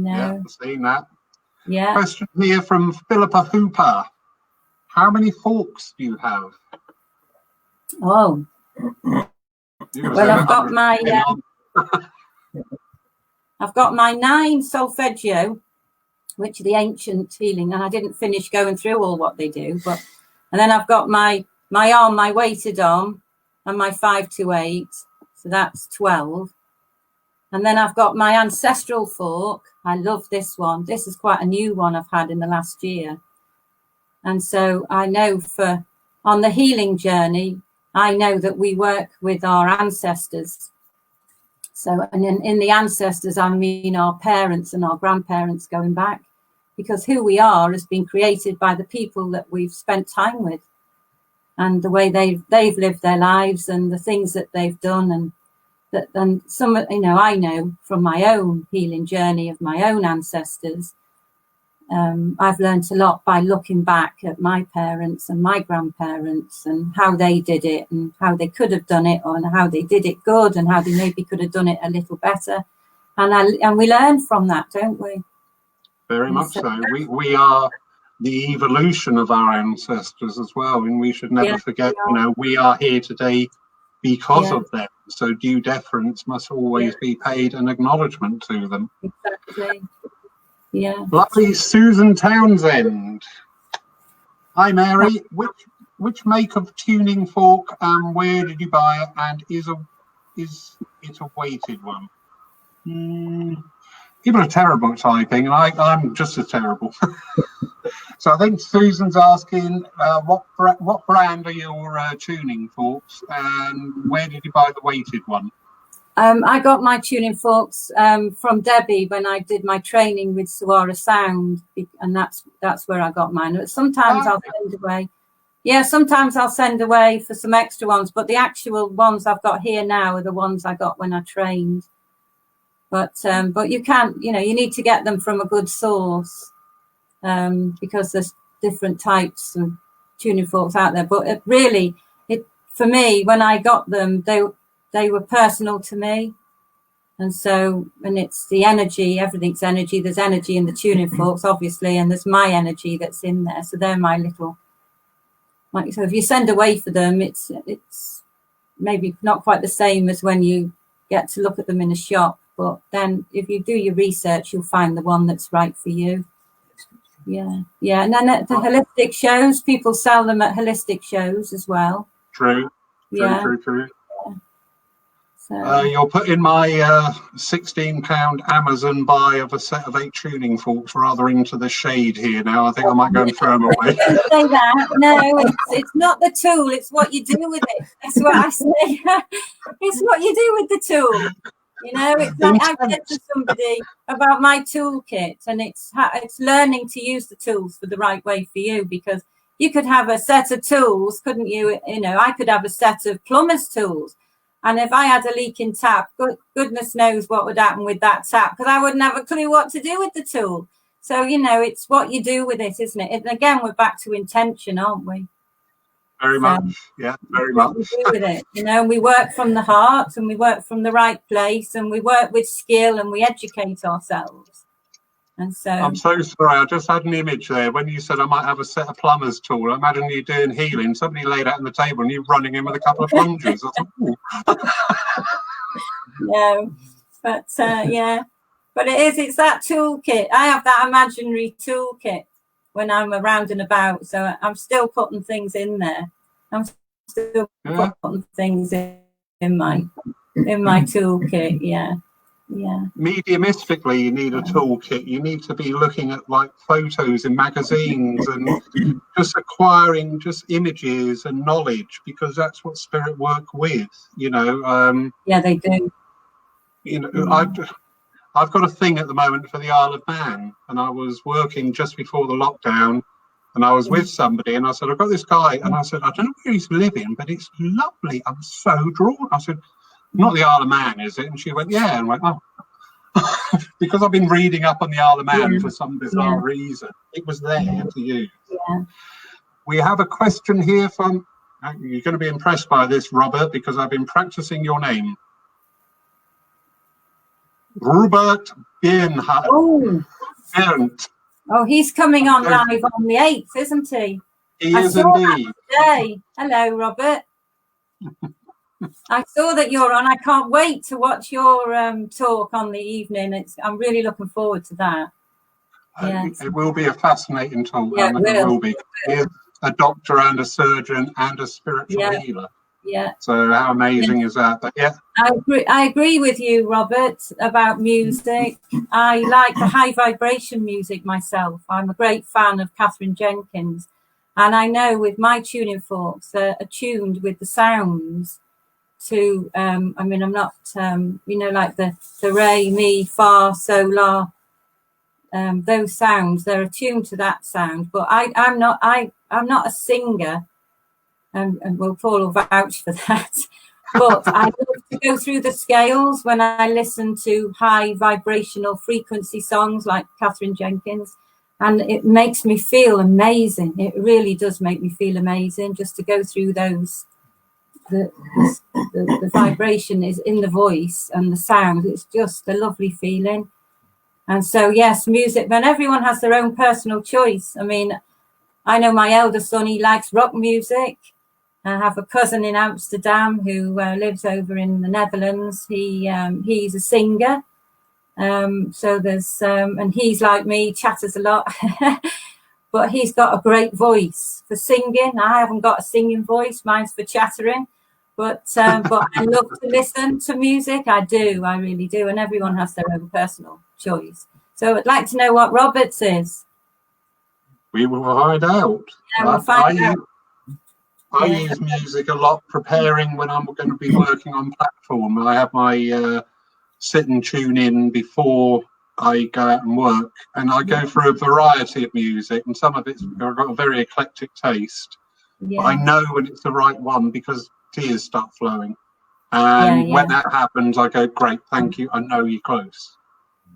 Yeah, I've seen that. Yeah. Question here from Philippa Hooper. How many forks do you have? Oh. Well, I've got my 9 solfeggio, which are the ancient healing, and I didn't finish going through all what they do, and then I've got my arm, my weighted arm, and my 5 to 8, so that's 12. And then I've got my ancestral fork. I love this one. This is quite a new one I've had in the last year. And so I know on the healing journey, I know that we work with our ancestors. So, and in the ancestors, I mean our parents and our grandparents going back, because who we are has been created by the people that we've spent time with, and the way they've lived their lives and the things that they've done. And some, I know from my own healing journey of my own ancestors, I've learned a lot by looking back at my parents and my grandparents and how they did it and how they could have done it, and how they did it good and how they maybe could have done it a little better. And we learn from that, don't we? Very much so. We are the evolution of our ancestors as well, and we should never forget, we are here today because of them. So due deference must always be paid, and acknowledgement to them. Exactly. Yeah. Lovely Susan Townsend. Hi Mary. Which make of tuning fork and where did you buy it, and is it a weighted one? People are terrible at typing, and I'm just as terrible. So I think Susan's asking what brand are your tuning forks, and where did you buy the weighted one? I got my tuning forks from Debbie when I did my training with Suara Sound, and that's where I got mine. Sometimes I'll send away. Yeah, sometimes I'll send away for some extra ones, but the actual ones I've got here now are the ones I got when I trained. But you can't, you need to get them from a good source, because there's different types of tuning forks out there. But for me, when I got them, they were personal to me. And it's the energy, everything's energy. There's energy in the tuning forks, obviously, and there's my energy that's in there. So they're my little, so if you send away for them, it's maybe not quite the same as when you get to look at them in a shop. But then if you do your research, you'll find the one that's right for you. Yeah. And then at the holistic shows, people sell them at holistic shows as well. True. True. So. You'll put in my £16 Amazon buy of a set of 8 tuning forks rather into the shade here now. I think I might go and throw them away. Don't say that. No, it's not the tool. It's what you do with it. That's what I say. It's what you do with the tool. It's like I said to somebody about my toolkit, and it's learning to use the tools for the right way for you, because you could have a set of tools, couldn't you? I could have a set of plumber's tools. And if I had a leaking tap, goodness knows what would happen with that tap, because I wouldn't have a clue what to do with the tool. So, it's what you do with it, isn't it? And again, we're back to intention, aren't we? Very much. Yeah, very much. What we do with it, we work from the heart, and we work from the right place, and we work with skill, and we educate ourselves. And so I'm so sorry, I just had an image there when you said I might have a set of plumber's tool. I imagine you doing healing, somebody laid out on the table and you running in with a couple of plungers. I thought, no, but but it's that toolkit. I have that imaginary toolkit when I'm around and about, so I'm still putting things in there. I'm still putting things in my toolkit. Yeah. Mediumistically, you need a toolkit. You need to be looking at like photos in magazines and just acquiring just images and knowledge, because that's what spirit work with. Yeah, they do. I've got a thing at the moment for the Isle of Man, and I was working just before the lockdown, and I was with somebody, and I said, I've got this guy, and I said, I don't know where he's living, but it's lovely. I'm so drawn. I said, not the Isle of Man, is it? And she went, yeah. And went, oh. Because I've been reading up on the Isle of Man for some bizarre reason. It was there to use. Yeah. We have a question here from, you're going to be impressed by this, Robert, because I've been practicing your name. Robert Bernhardt. Oh, he's coming on live on the 8th, isn't he? He is indeed. Today. Hello, Robert. I saw that you're on. I can't wait to watch your talk on the evening. I'm really looking forward to that. It will be a fascinating talk. Yeah, it will be. He is a doctor and a surgeon and a spiritual healer. Yeah. So how amazing is that? But I agree with you, Robert, about music. I like the high vibration music myself. I'm a great fan of Catherine Jenkins, and I know with my tuning forks are attuned with the sounds to I'm not like the re, mi, fa, so, la, those sounds, they're attuned to that sound, but I'm not a singer, and well, Paul will vouch for that, but I love to go through the scales when I listen to high vibrational frequency songs like Catherine Jenkins, and it makes me feel amazing. It really does make me feel amazing just to go through those. The vibration is in the voice and the sound. It's just a lovely feeling. And so, yes, music, but everyone has their own personal choice. I mean, I know my elder son, he likes rock music. I have a cousin in Amsterdam who lives over in the Netherlands. He's a singer. So there's, and he's like me, chatters a lot. But he's got a great voice for singing. I haven't got a singing voice. Mine's for chattering. But I love to listen to music. I do. I really do. And everyone has their own personal choice. So I'd like to know what Robert's is. We will find out. Yeah, we'll find out. I use music a lot preparing when I'm going to be working on platform. I have my sit and tune in before I go out and work, and I go through a variety of music, and some of it's got a very eclectic taste. Yeah. But I know when it's the right one because tears start flowing. And when that happens, I go, great, thank you. I know you're close.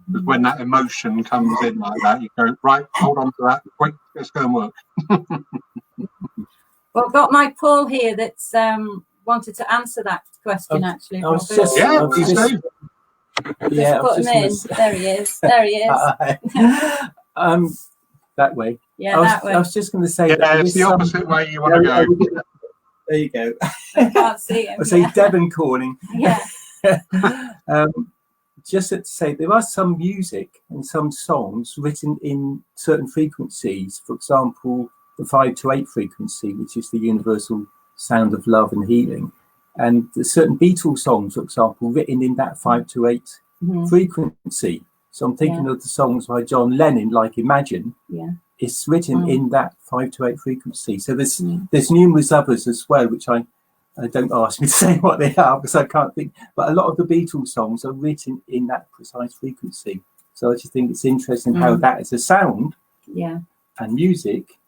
Because when that emotion comes in like that, you go, right, hold on to that. Quick, let's go and work. Well, I've got my Paul here that's wanted to answer that question, actually. Put him in. There he is. There he is. That way. Yeah, that way. I was just going to say that it's the opposite way you want to go. There you go. I can't see him. I see Devon calling. Yeah. Just to say, there are some music and some songs written in certain frequencies. For example, the 5 to 8 frequency, which is the universal sound of love and healing. And there's certain Beatles songs, for example, written in that 5 to 8 frequency. So I'm thinking of the songs by John Lennon, like Imagine. Yeah. It's written in that 5 to 8 frequency. So there's numerous others as well, which I don't ask me to say what they are because I can't think. But a lot of the Beatles songs are written in that precise frequency. So I just think it's interesting how that is a sound and music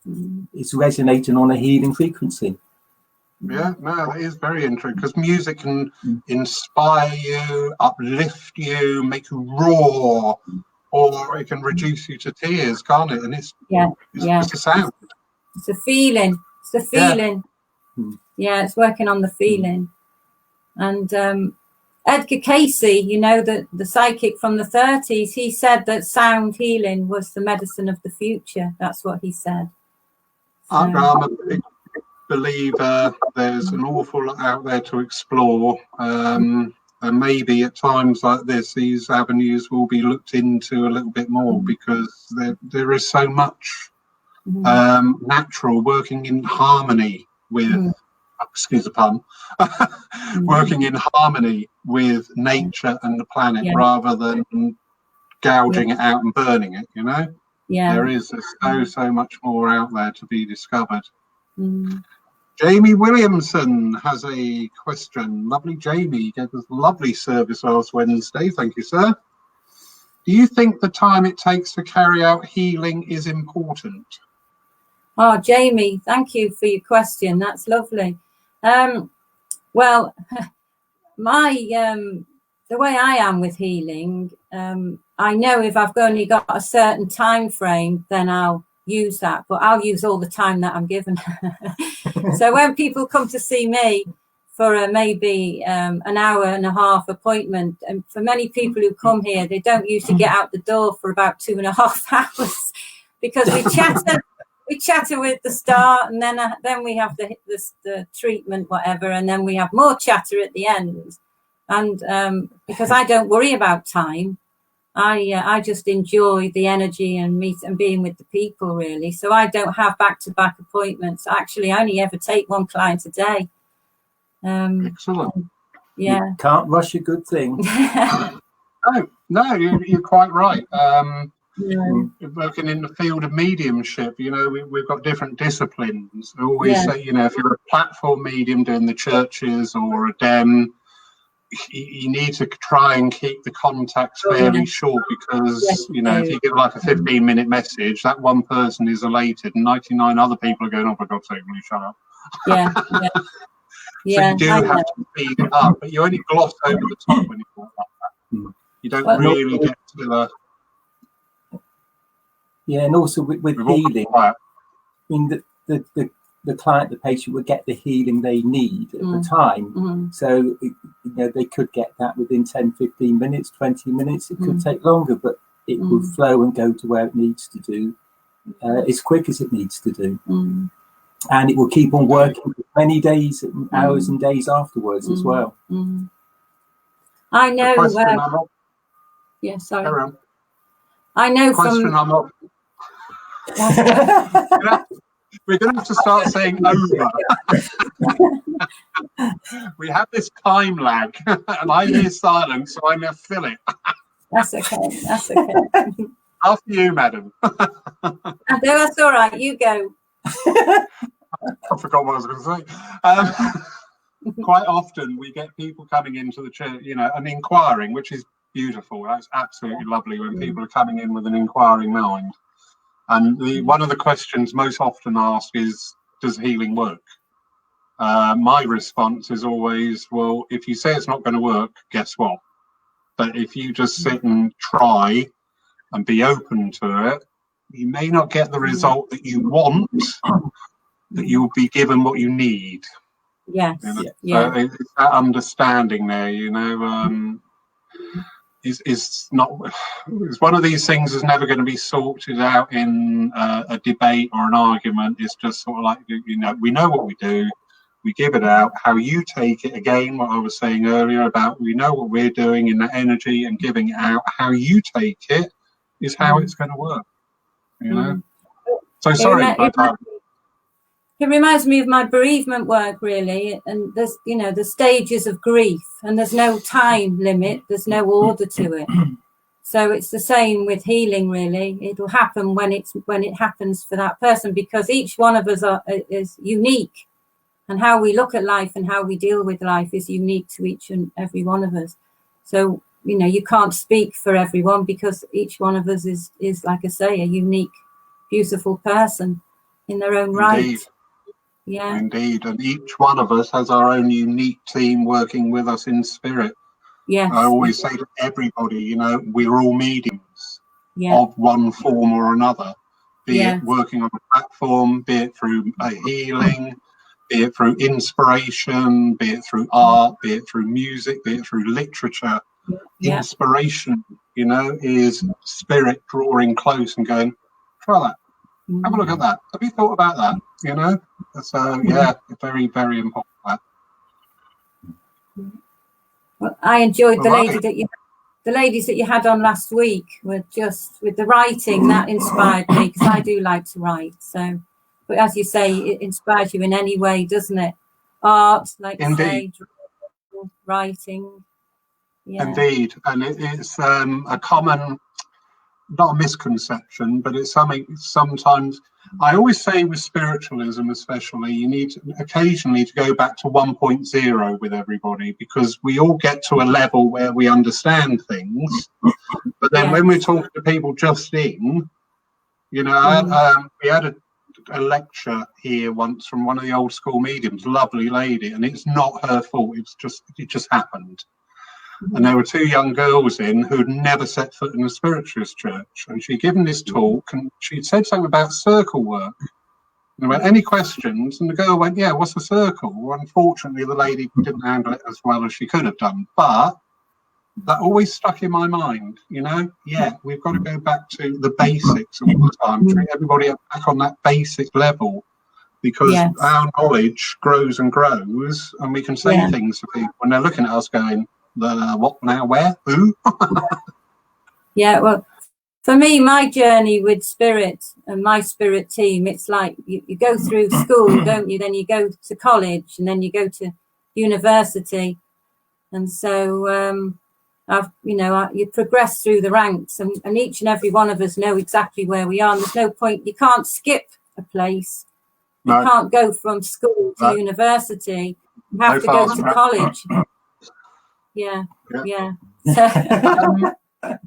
is resonating on a healing frequency. Yeah, no, that is very interesting because music can inspire you, uplift you, make you roar, or it can reduce you to tears, can't it? And it's just a sound. It's a feeling. It's a feeling. Yeah, it's working on the feeling. And Edgar Casey, you know, the psychic from the 30s, he said that sound healing was the medicine of the future. That's what he said. So. I'm a big believer there's an awful lot out there to explore. And maybe at times like this, these avenues will be looked into a little bit more because there is so much natural working in harmony with, excuse the pun, working in harmony with nature and the planet rather than gouging it out and burning it, you know? Yeah. There's so much more out there to be discovered. Jamie Williamson has a question. Lovely Jamie, gave us lovely service last Wednesday. Thank you, sir. Do you think the time it takes to carry out healing is important? Oh, Jamie, thank you for your question. That's lovely. Well, the way I am with healing, I know if I've only got a certain time frame, then I'll use that, but I'll use all the time that I'm given. So when people come to see me for maybe an hour and a half appointment, and for many people who come here, they don't usually get out the door for about 2.5 hours because we chatter with the start, and then we have the treatment, whatever, and then we have more chatter at the end. And because I don't worry about time, I just enjoy the energy and being with the people, really. So I don't have back-to-back appointments. Actually, I only ever take one client a day. Excellent. Yeah. You can't rush a good thing. No, you're quite right. Working in the field of mediumship, you know, we've got different disciplines. I always say, you know, if you're a platform medium doing the churches or a DEM, you need to try and keep the contacts fairly short because, you know, if you give like a 15-minute message, that one person is elated and 99 other people are going, oh, for God's sake, will you shut up? So you do have to speed it up, but you only gloss over the top when you talk like that. You don't really get to the... Yeah, and also with healing, I mean, the client, the patient would get the healing they need at the time. So, you know, they could get that within 10, 15 minutes, 20 minutes. It could take longer, but it will flow and go to where it needs to do as quick as it needs to do. And it will keep on working for many days, hours and days afterwards as well. I know. Yeah, sorry. I know from... We're going to have to start saying over. We have this time lag, and I hear silence, so I'm going to fill it. That's okay. That's okay. After you, madam. That's all right. You go. I forgot what I was going to say. Quite often we get people coming into the church, you know, and inquiring, which is beautiful. That's absolutely lovely when people are coming in with an inquiring mind. And one of the questions most often asked is, does healing work? My response is always, well, if you say it's not going to work, guess what? But if you just sit and try and be open to it, you may not get the result that you want, but you'll be given what you need. Yes. You know? Yeah. So it's that understanding there, you know, is not. It's one of these things that's never going to be sorted out in a debate or an argument. It's just sort of like, you know, we know what we do. We give it out. How you take it, again, what I was saying earlier about we know what we're doing in that energy and giving it out. How you take it is how it's going to work. You know. So sorry. It reminds me of my bereavement work, really. And there's, you know, the stages of grief, and there's no time limit. There's no order to it. So it's the same with healing, really. It'll happen when it happens for that person, because each one of us is unique. And how we look at life and how we deal with life is unique to each and every one of us. So, you know, you can't speak for everyone, because each one of us is like I say, a unique, beautiful person in their own right. Yeah. Indeed. And each one of us has our own unique team working with us in spirit. Yes. I always say to everybody, you know, we're all mediums of one form or another, be it working on a platform, be it through a healing, be it through inspiration, be it through art, be it through music, be it through literature. Inspiration, you know, is spirit drawing close and going, try that. Have a look at that. Have you thought about that? You know? So, yeah, very, very important. Well, I enjoyed the ladies that you had on last week were just with the writing that inspired me, because I do like to write. So, but as you say, it inspires you in any way, doesn't it? Art, like you say, writing. Yeah. Indeed, and it's a common, not a misconception, but it's something sometimes. I always say with spiritualism, especially, you need occasionally to go back to 1.0 with everybody, because we all get to a level where we understand things. But then when we're talking to people just in, you know, we had a lecture here once from one of the old school mediums, lovely lady, and it's not her fault. It just happened. And there were two young girls in who'd never set foot in a spiritualist church. And she'd given this talk, and she'd said something about circle work. And I went, any questions? And the girl went, yeah, what's a circle? Well, unfortunately, the lady didn't handle it as well as she could have done. But that always stuck in my mind, you know? Yeah, we've got to go back to the basics all the time. Treat everybody back on that basic level, because our knowledge grows and grows, and we can say things to people when they're looking at us going, what now, where, who? Yeah, well, for me, my journey with spirit and my spirit team, it's like you go through school, don't you? Then you go to college, and then you go to university. And so you progress through the ranks, and each and every one of us know exactly where we are. And there's no point, you can't skip a place. You can't go from school to university. You have to go to college. Yeah.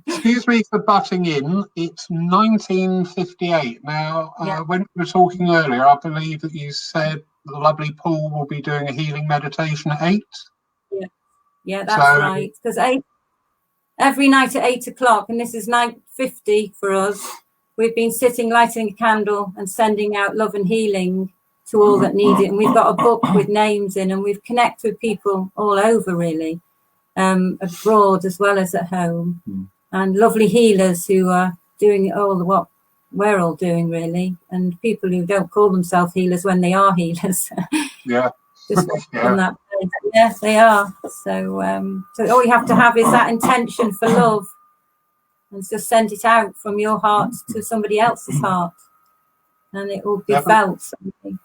Excuse me for butting in. It's 1958 now. When we were talking earlier, I believe that you said the lovely Paul will be doing a healing meditation at 8. Yeah, that's right. Because every night at 8 o'clock, and this is 9:50 for us, we've been sitting, lighting a candle, and sending out love and healing to all that need it. And we've got a book with names in, and we've connected with people all over, really. Abroad as well as at home, and lovely healers who are doing all what we're all doing, really, and people who don't call themselves healers when they are healers. Just on that page. Yes, they are. So all you have to have is that intention for love, and just send it out from your heart to somebody else's heart, and it will be felt.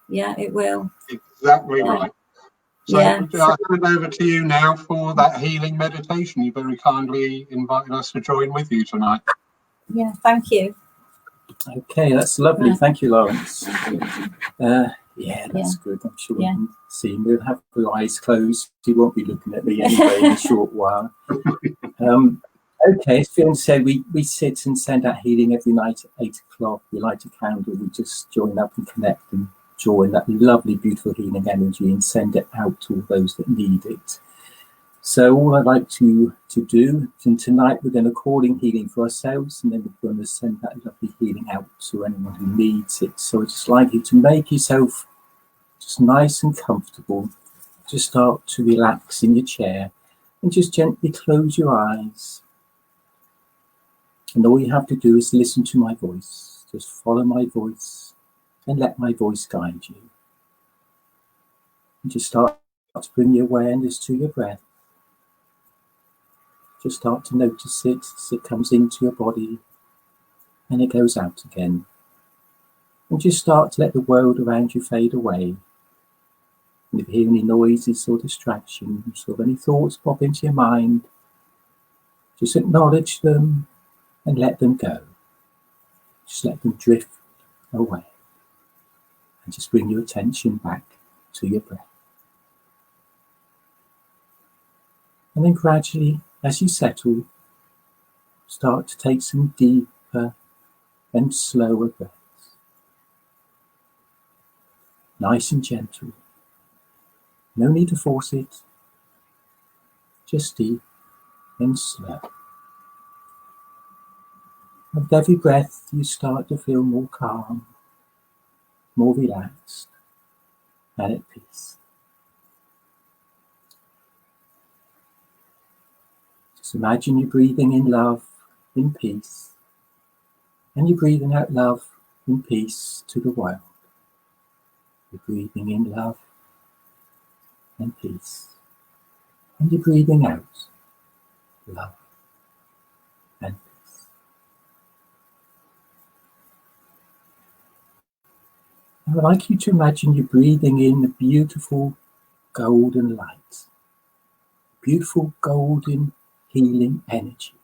Yeah, it will. Exactly right. So I'll hand over to you now for that healing meditation. You very kindly invited us to join with you tonight. Yeah, thank you. Okay, that's lovely. Thank you, Lawrence. Yeah, that's good. I'm sure we can see him. We'll have our eyes closed. He won't be looking at me anyway in a short while. Okay, as Fiona said, we sit and send out healing every night at 8 o'clock. We light a candle. We just join up and connect and join that lovely, beautiful healing energy and send it out to all those that need it. So all I'd like to do, and tonight we're going to call in healing for ourselves, and then we're going to send that lovely healing out to anyone who needs it. So I'd just like you to make yourself just nice and comfortable. Just start to relax in your chair and just gently close your eyes. And all you have to do is listen to my voice. Just follow my voice and let my voice guide you. And just start to bring your awareness to your breath. Just start to notice it as it comes into your body and it goes out again. And just start to let the world around you fade away. And if you hear any noises or distractions or any thoughts pop into your mind, just acknowledge them and let them go. Just let them drift away. And just bring your attention back to your breath. And then gradually, as you settle, start to take some deeper and slower breaths. Nice and gentle. No need to force it. Just deep and slow. With every breath, you start to feel more calm, more relaxed, and at peace. Just imagine you're breathing in love, in peace, and you're breathing out love, in peace to the world. You're breathing in love and peace, and you're breathing out love and peace. I would like you to imagine you're breathing in the beautiful golden light, beautiful golden healing energy.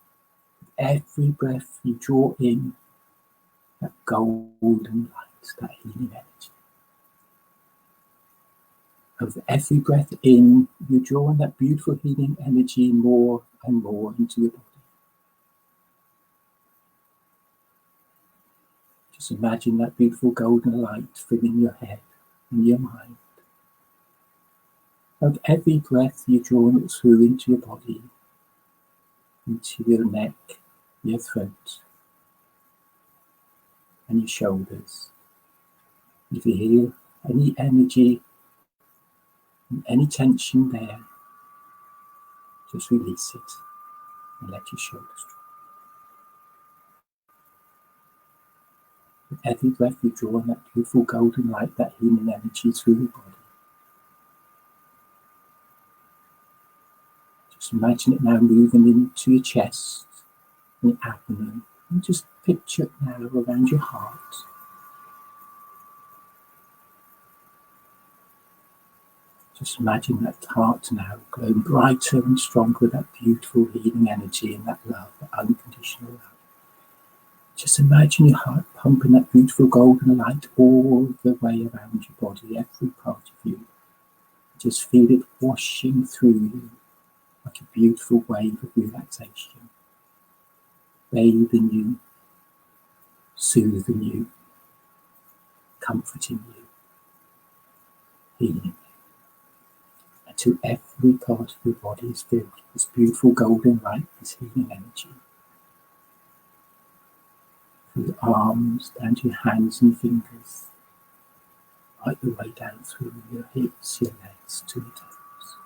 Every breath you draw in, that golden light, that healing energy. With every breath in, you draw in that beautiful healing energy more and more into your body. Just imagine that beautiful golden light filling your head and your mind. With every breath you draw it through into your body, into your neck, your throat, and your shoulders. If you hear any energy, any tension there, just release it and let your shoulders drop. With every breath you draw in that beautiful golden light, that healing energy through your body. Just imagine it now moving into your chest and your abdomen. And just picture it now around your heart. Just imagine that heart now glowing brighter and stronger with that beautiful healing energy and that love, that unconditional love. Just imagine your heart pumping that beautiful golden light all the way around your body, every part of you. Just feel it washing through you like a beautiful wave of relaxation, bathing you, soothing you, comforting you, healing you. Until every part of your body is filled with this beautiful golden light, this healing energy. Through your arms, down to your hands and fingers, right the way down through your hips, your legs, to your toes.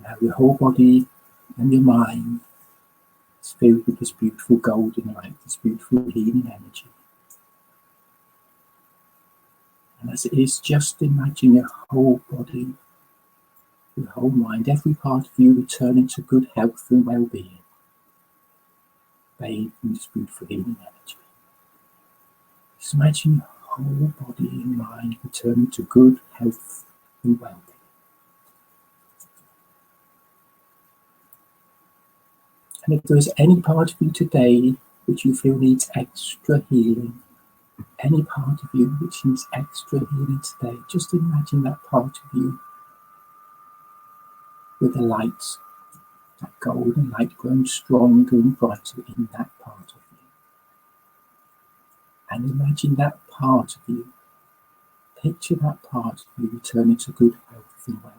Now your whole body and your mind is filled with this beautiful golden light, this beautiful healing energy. And as it is, just imagine your whole body, your whole mind, every part of you returning to good health and well-being, bathed in this beautiful healing energy. Just imagine your whole body and mind returning to good health and well-being. And if there is any part of you today which you feel needs extra healing. Any part of you which needs extra healing today, just imagine that part of you with the light, that golden light growing stronger and brighter in that part of you. And imagine that part of you, picture that part of you returning to good health and well.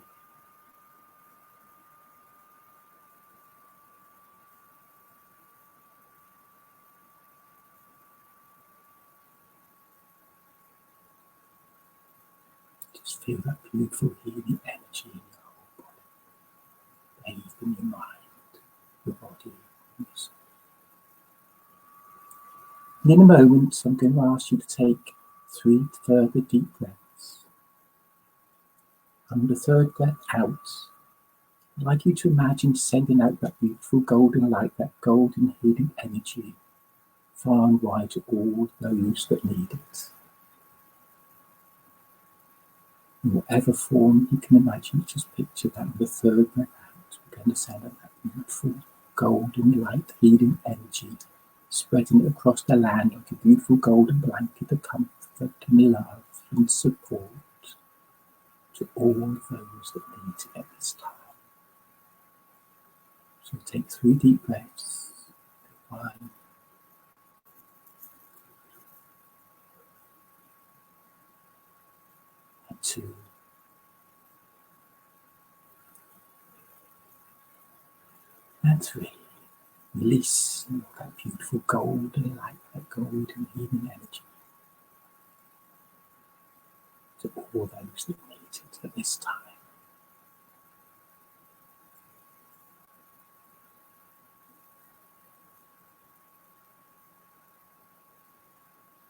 Just feel that beautiful healing energy in your whole body, bathing your mind, your body, and your soul. And in a moment, I'm going to ask you to take 3 further deep breaths. On the third breath out, I'd like you to imagine sending out that beautiful golden light, that golden healing energy, far and wide to all those that need it. In whatever form you can imagine, just picture that on the third breath out. We're going to send out that beautiful golden light, healing energy, spreading it across the land like a beautiful golden blanket of comfort and love and support to all those that need it at this time. So take 3 deep breaths. 1, 2, and 3. Release that beautiful golden light, that golden healing energy to all those that need it at this time.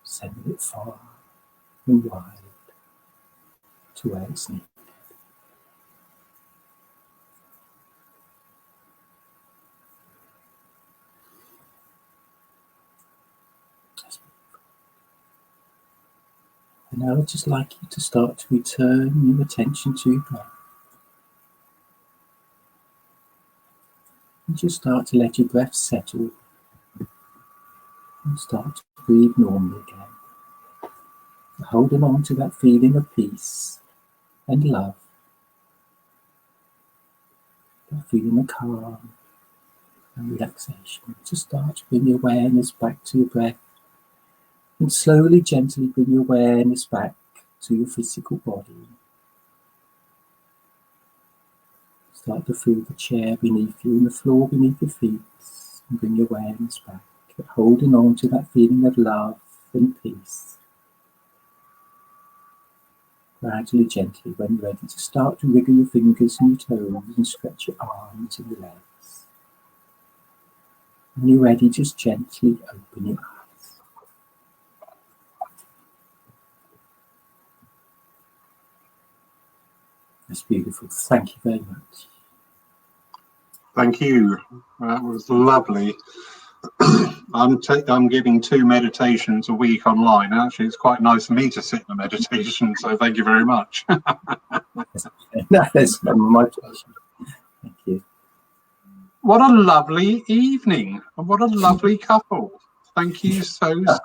Sending it far and wide to where it's needed. And now I'd just like you to start to return your attention to your breath. And just start to let your breath settle and start to breathe normally again. Holding on to that feeling of peace and love, that feeling of calm and relaxation. Just start to bring your awareness back to your breath and slowly, gently bring your awareness back to your physical body. Start to feel the chair beneath you and the floor beneath your feet, and bring your awareness back, holding on to that feeling of love and peace. Gradually, gently, when you're ready, to start to wiggle your fingers and your toes and stretch your arms and your legs. When you're ready, just gently open your eyes. That's beautiful. Thank you very much. Thank you. That was lovely. I'm giving 2 meditations a week online. Actually, it's quite nice for me to sit in a meditation, so thank you very much. That's my pleasure. Thank you. What a lovely evening, and what a lovely couple. Thank you so much.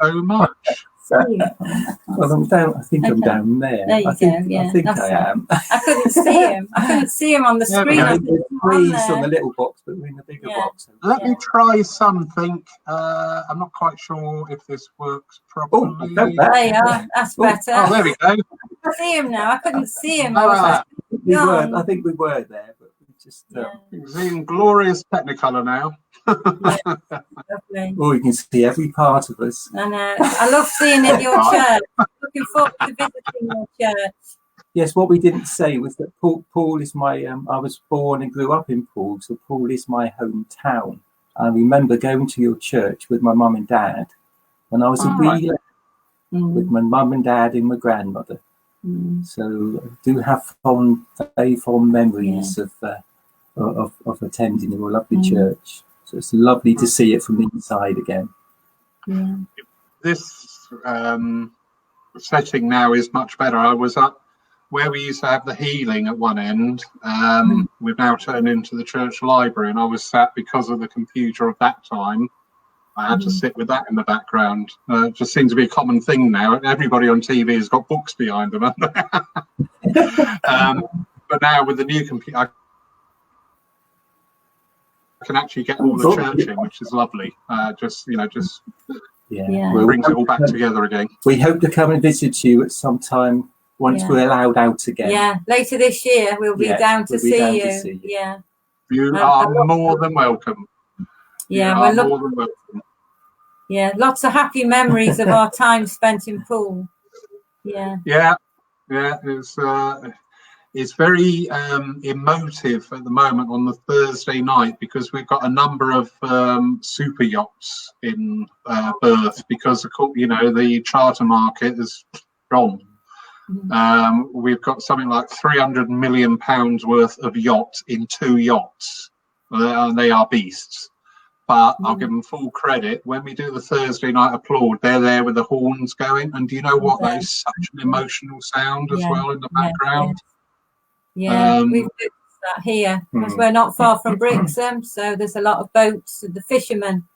Well, I'm down. I think I'm down there. There you I think, go. Yeah, I think I am. I couldn't see him. I couldn't see him on the screen. There's 3 on the little box, but we're in the bigger box. Let me try something. I'm not quite sure if this works properly. There you are. That's better. Oh, there we go. I see him now. I couldn't see him. I think we were there, but we just. You see in glorious Technicolor now. Lovely. Oh, you can see every part of us. I know. I love seeing in your church. Looking forward to visiting your church. Yes, what we didn't say was that Poole is my. I was born and grew up in Poole, so Poole is my hometown. I remember going to your church with my mum and dad when I was a wee lad, with my mum and dad and my grandmother. So I do have very fond memories of attending your lovely church. So it's lovely to see it from the inside again. Yeah. This setting now is much better. I was up where we used to have the healing at one end. We've now turned into the church library, and I was sat, because of the computer of that time, I had to sit with that in the background. It just seems to be a common thing now. Everybody on TV has got books behind them. But now with the new computer, I can actually get all the church in, which is lovely. Just brings it all back together again. We hope to come and visit you at some time once we're allowed out again. Yeah, later this year we'll be down to see you. Yeah, you are more than welcome. Yeah, more than welcome. Yeah, lots of happy memories of our time spent in Poole. Yeah. It's very emotive at the moment on the Thursday night, because we've got a number of super yachts in berth, because the charter market is gone. We've got something like £300 million worth of yachts in 2 yachts. They are beasts. But I'll give them full credit. When we do the Thursday night applaud, they're there with the horns going. And do you know what? That is such an emotional sound as well in the background. Yeah, we've noticed that here, because we're not far from Brixham. So there's a lot of boats. The fishermen,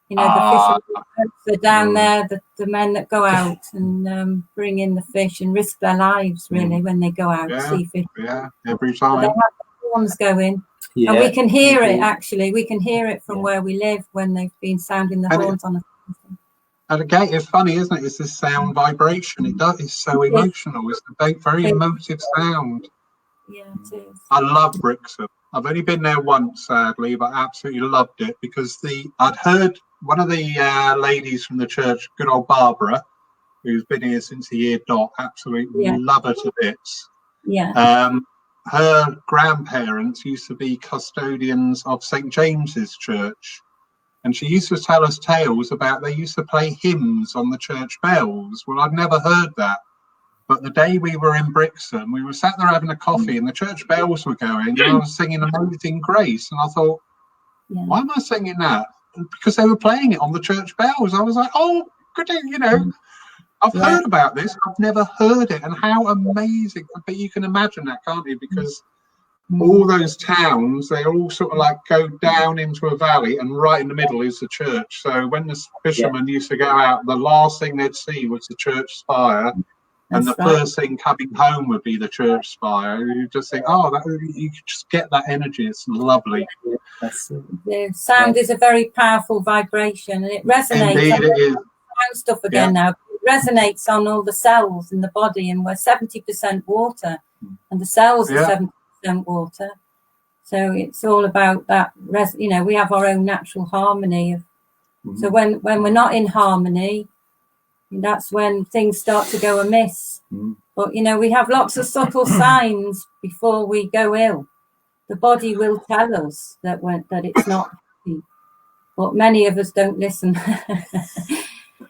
the fishermen boats are down there, the men that go out and bring in the fish and risk their lives, really, when they go out sea fishing. Yeah, every time. They have the horns going. Yeah, and we can hear it, actually. We can hear it from where we live when they've been sounding the horns on the. And again, it's funny, isn't it? It's this sound vibration. It's so emotional. It's a very emotive sound. Yeah, it is. I love Brixham. I've only been there once, sadly, but I absolutely loved it, because I'd heard one of the ladies from the church, good old Barbara, who's been here since the year dot, absolutely love her to bits. Yeah. Her grandparents used to be custodians of St. James's Church, and she used to tell us tales about they used to play hymns on the church bells. Well, I'd never heard that, but the day we were in Brixham, we were sat there having a coffee and the church bells were going, and I was singing Amazing Grace, and I thought, why am I singing that? Because they were playing it on the church bells. I was like, oh, good, I've heard about this. I've never heard it, and how amazing! But you can imagine that, can't you? Because all those towns, they all sort of like go down into a valley, and right in the middle is the church. So when the fishermen used to go out, the last thing they'd see was the church spire, and the first thing coming home would be the church spire. You just think, you just get that energy. It's lovely. The sound is a very powerful vibration, and it resonates. Indeed, it is. Stuff again now. Resonates on all the cells in the body, and we're 70% water, and the cells are 70% water. So it's all about that. We have our own natural harmony. So when we're not in harmony, that's when things start to go amiss. But we have lots of subtle signs before we go ill. The body will tell us that it's not happy, but many of us don't listen.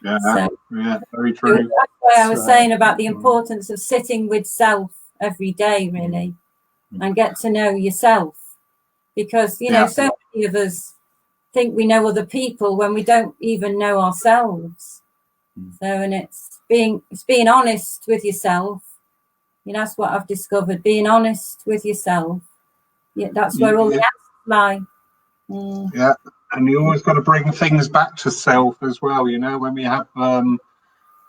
Very true. That's why I was saying about the importance of sitting with self every day, really, and get to know yourself, because so many of us think we know other people when we don't even know ourselves. So, and it's being honest with yourself. That's what I've discovered. Being honest with yourself. Yeah, that's where all the answers lie. Yeah. And you always got to bring things back to self as well, when we have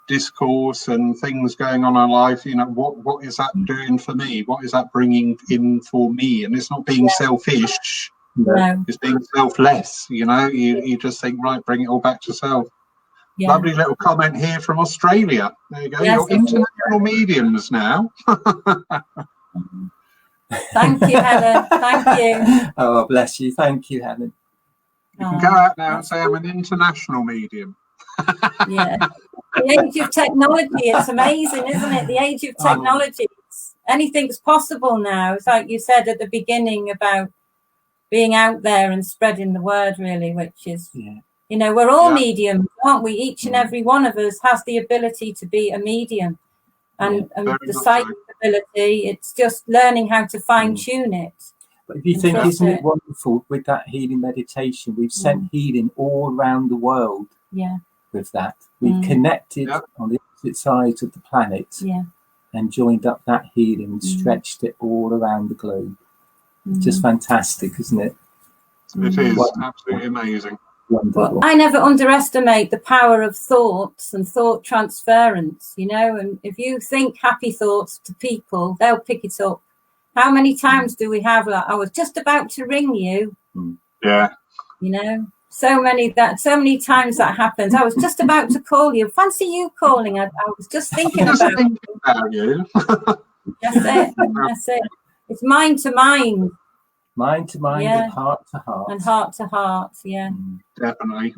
discourse and things going on in life, what is that doing for me? What is that bringing in for me? And it's not being selfish, it's being selfless, you just think, right, bring it all back to self. Yeah. Lovely little comment here from Australia. There you go. Yes, you're international mediums now. Thank you, Helen. Thank you. Oh, bless you. Thank you, Helen. You can go out now and say I'm an international medium. Yeah. The age of technology, it's amazing, isn't it? The age of technology. Anything's possible now. It's like you said at the beginning about being out there and spreading the word, really, which is, we're all mediums, aren't we? Each and every one of us has the ability to be a medium. And the psychic ability, it's just learning how to fine-tune it. But if you think, isn't it wonderful with that healing meditation? We've sent healing all around the world with that. We've connected on the opposite sides of the planet and joined up that healing and stretched it all around the globe. Just fantastic, isn't it? It is absolutely amazing. Wonderful. I never underestimate the power of thoughts and thought transference, you know, and if you think happy thoughts to people, they'll pick it up. How many times do we have that? I was just about to ring you. Yeah. You know, so many times that happens. I was just about to call you. Fancy you calling. I was just thinking about you. That's it. That's it. It's mind to mind. Mind to mind, Yeah. and heart to heart. And heart to heart, yeah. Definitely.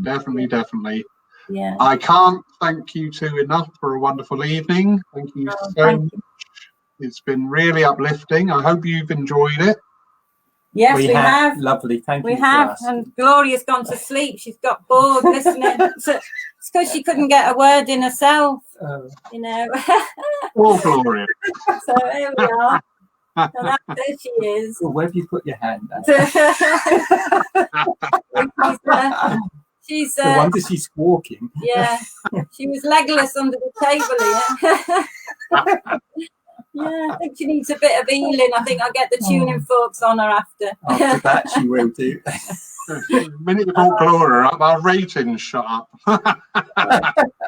Yeah. I can't thank you two enough for a wonderful evening. Thank you so much. It's been really uplifting. I hope you've enjoyed it. Yes, we have. Lovely, thank you. We have, and Gloria's gone to sleep. She's got bored listening. So it's because she couldn't get a word in herself, you know. Oh, Gloria. So here we are. So there she is. Well, where have you put your hand? She's no wonder she's squawking. Yeah, she was legless under the table. Yeah, I think she needs a bit of healing. I think I'll get the tuning forks on her after. After that, she will do. The minute you brought Gloria up, our ratings shut up.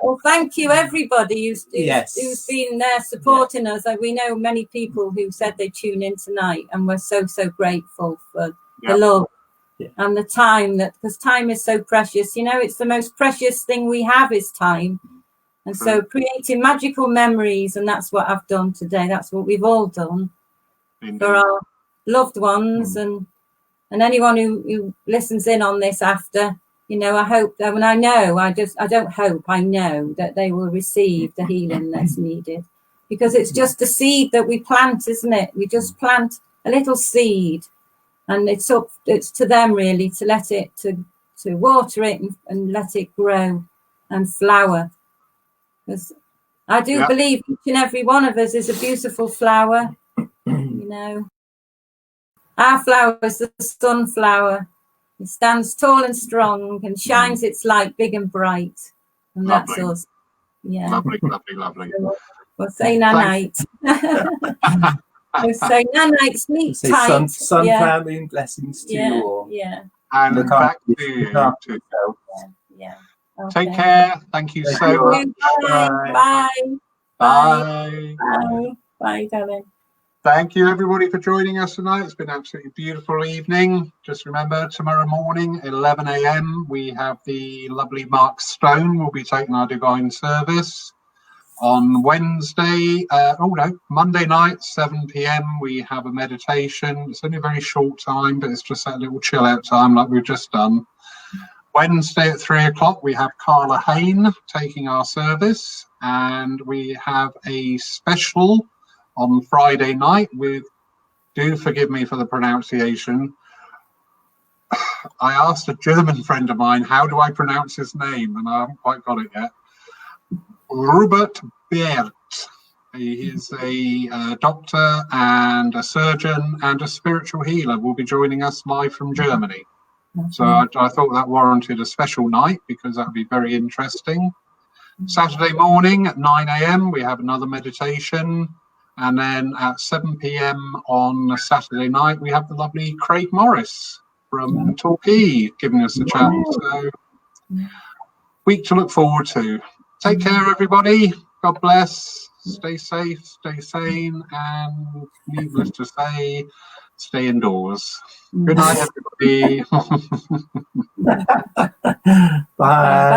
Well, thank you, everybody who's been there supporting us. We know many people who said they tune in tonight, and we're so grateful for the love and the time, because time is so precious. You know, it's the most precious thing we have is time. And so creating magical memories, and that's what I've done today. That's what we've all done for our loved ones and anyone who listens in on this after. You know, I hope that when I know that they will receive the healing that's needed, because it's just a seed that we plant, isn't it? We just plant a little seed, and it's to them really to let it to water it and let it grow and flower. Because I do believe each and every one of us is a beautiful flower. You know, our flower is the sunflower. It stands tall and strong and shines its light big and bright. And that's us. Yeah. Lovely. So we'll say night. We'll say night, sleep tight. Sun family and blessings to you all. Yeah. And back to you. Yeah. Okay. Take care. Thank you so much. Bye, darling. Thank you, everybody, for joining us tonight. It's been an absolutely beautiful evening. Just remember, tomorrow morning, 11 a.m., we have the lovely Mark Stone will be taking our divine service. On Monday night, 7 p.m., we have a meditation. It's only a very short time, but it's just that little chill out time like we've just done. Wednesday at 3 o'clock, we have Carla Hain taking our service, and we have a special on Friday night with, do forgive me for the pronunciation, I asked a German friend of mine, how do I pronounce his name? And I haven't quite got it yet. Robert Bert. He is a doctor and a surgeon and a spiritual healer. Will be joining us live from Germany. So I thought that warranted a special night because that would be very interesting. Saturday morning at 9 a.m. we have another meditation. And then at 7 p.m. on Saturday night, we have the lovely Craig Morris from Torquay giving us a chat. So week to look forward to. Take care, everybody. God bless. Stay safe, stay sane, and needless to say, stay indoors. Good night, everybody. Bye.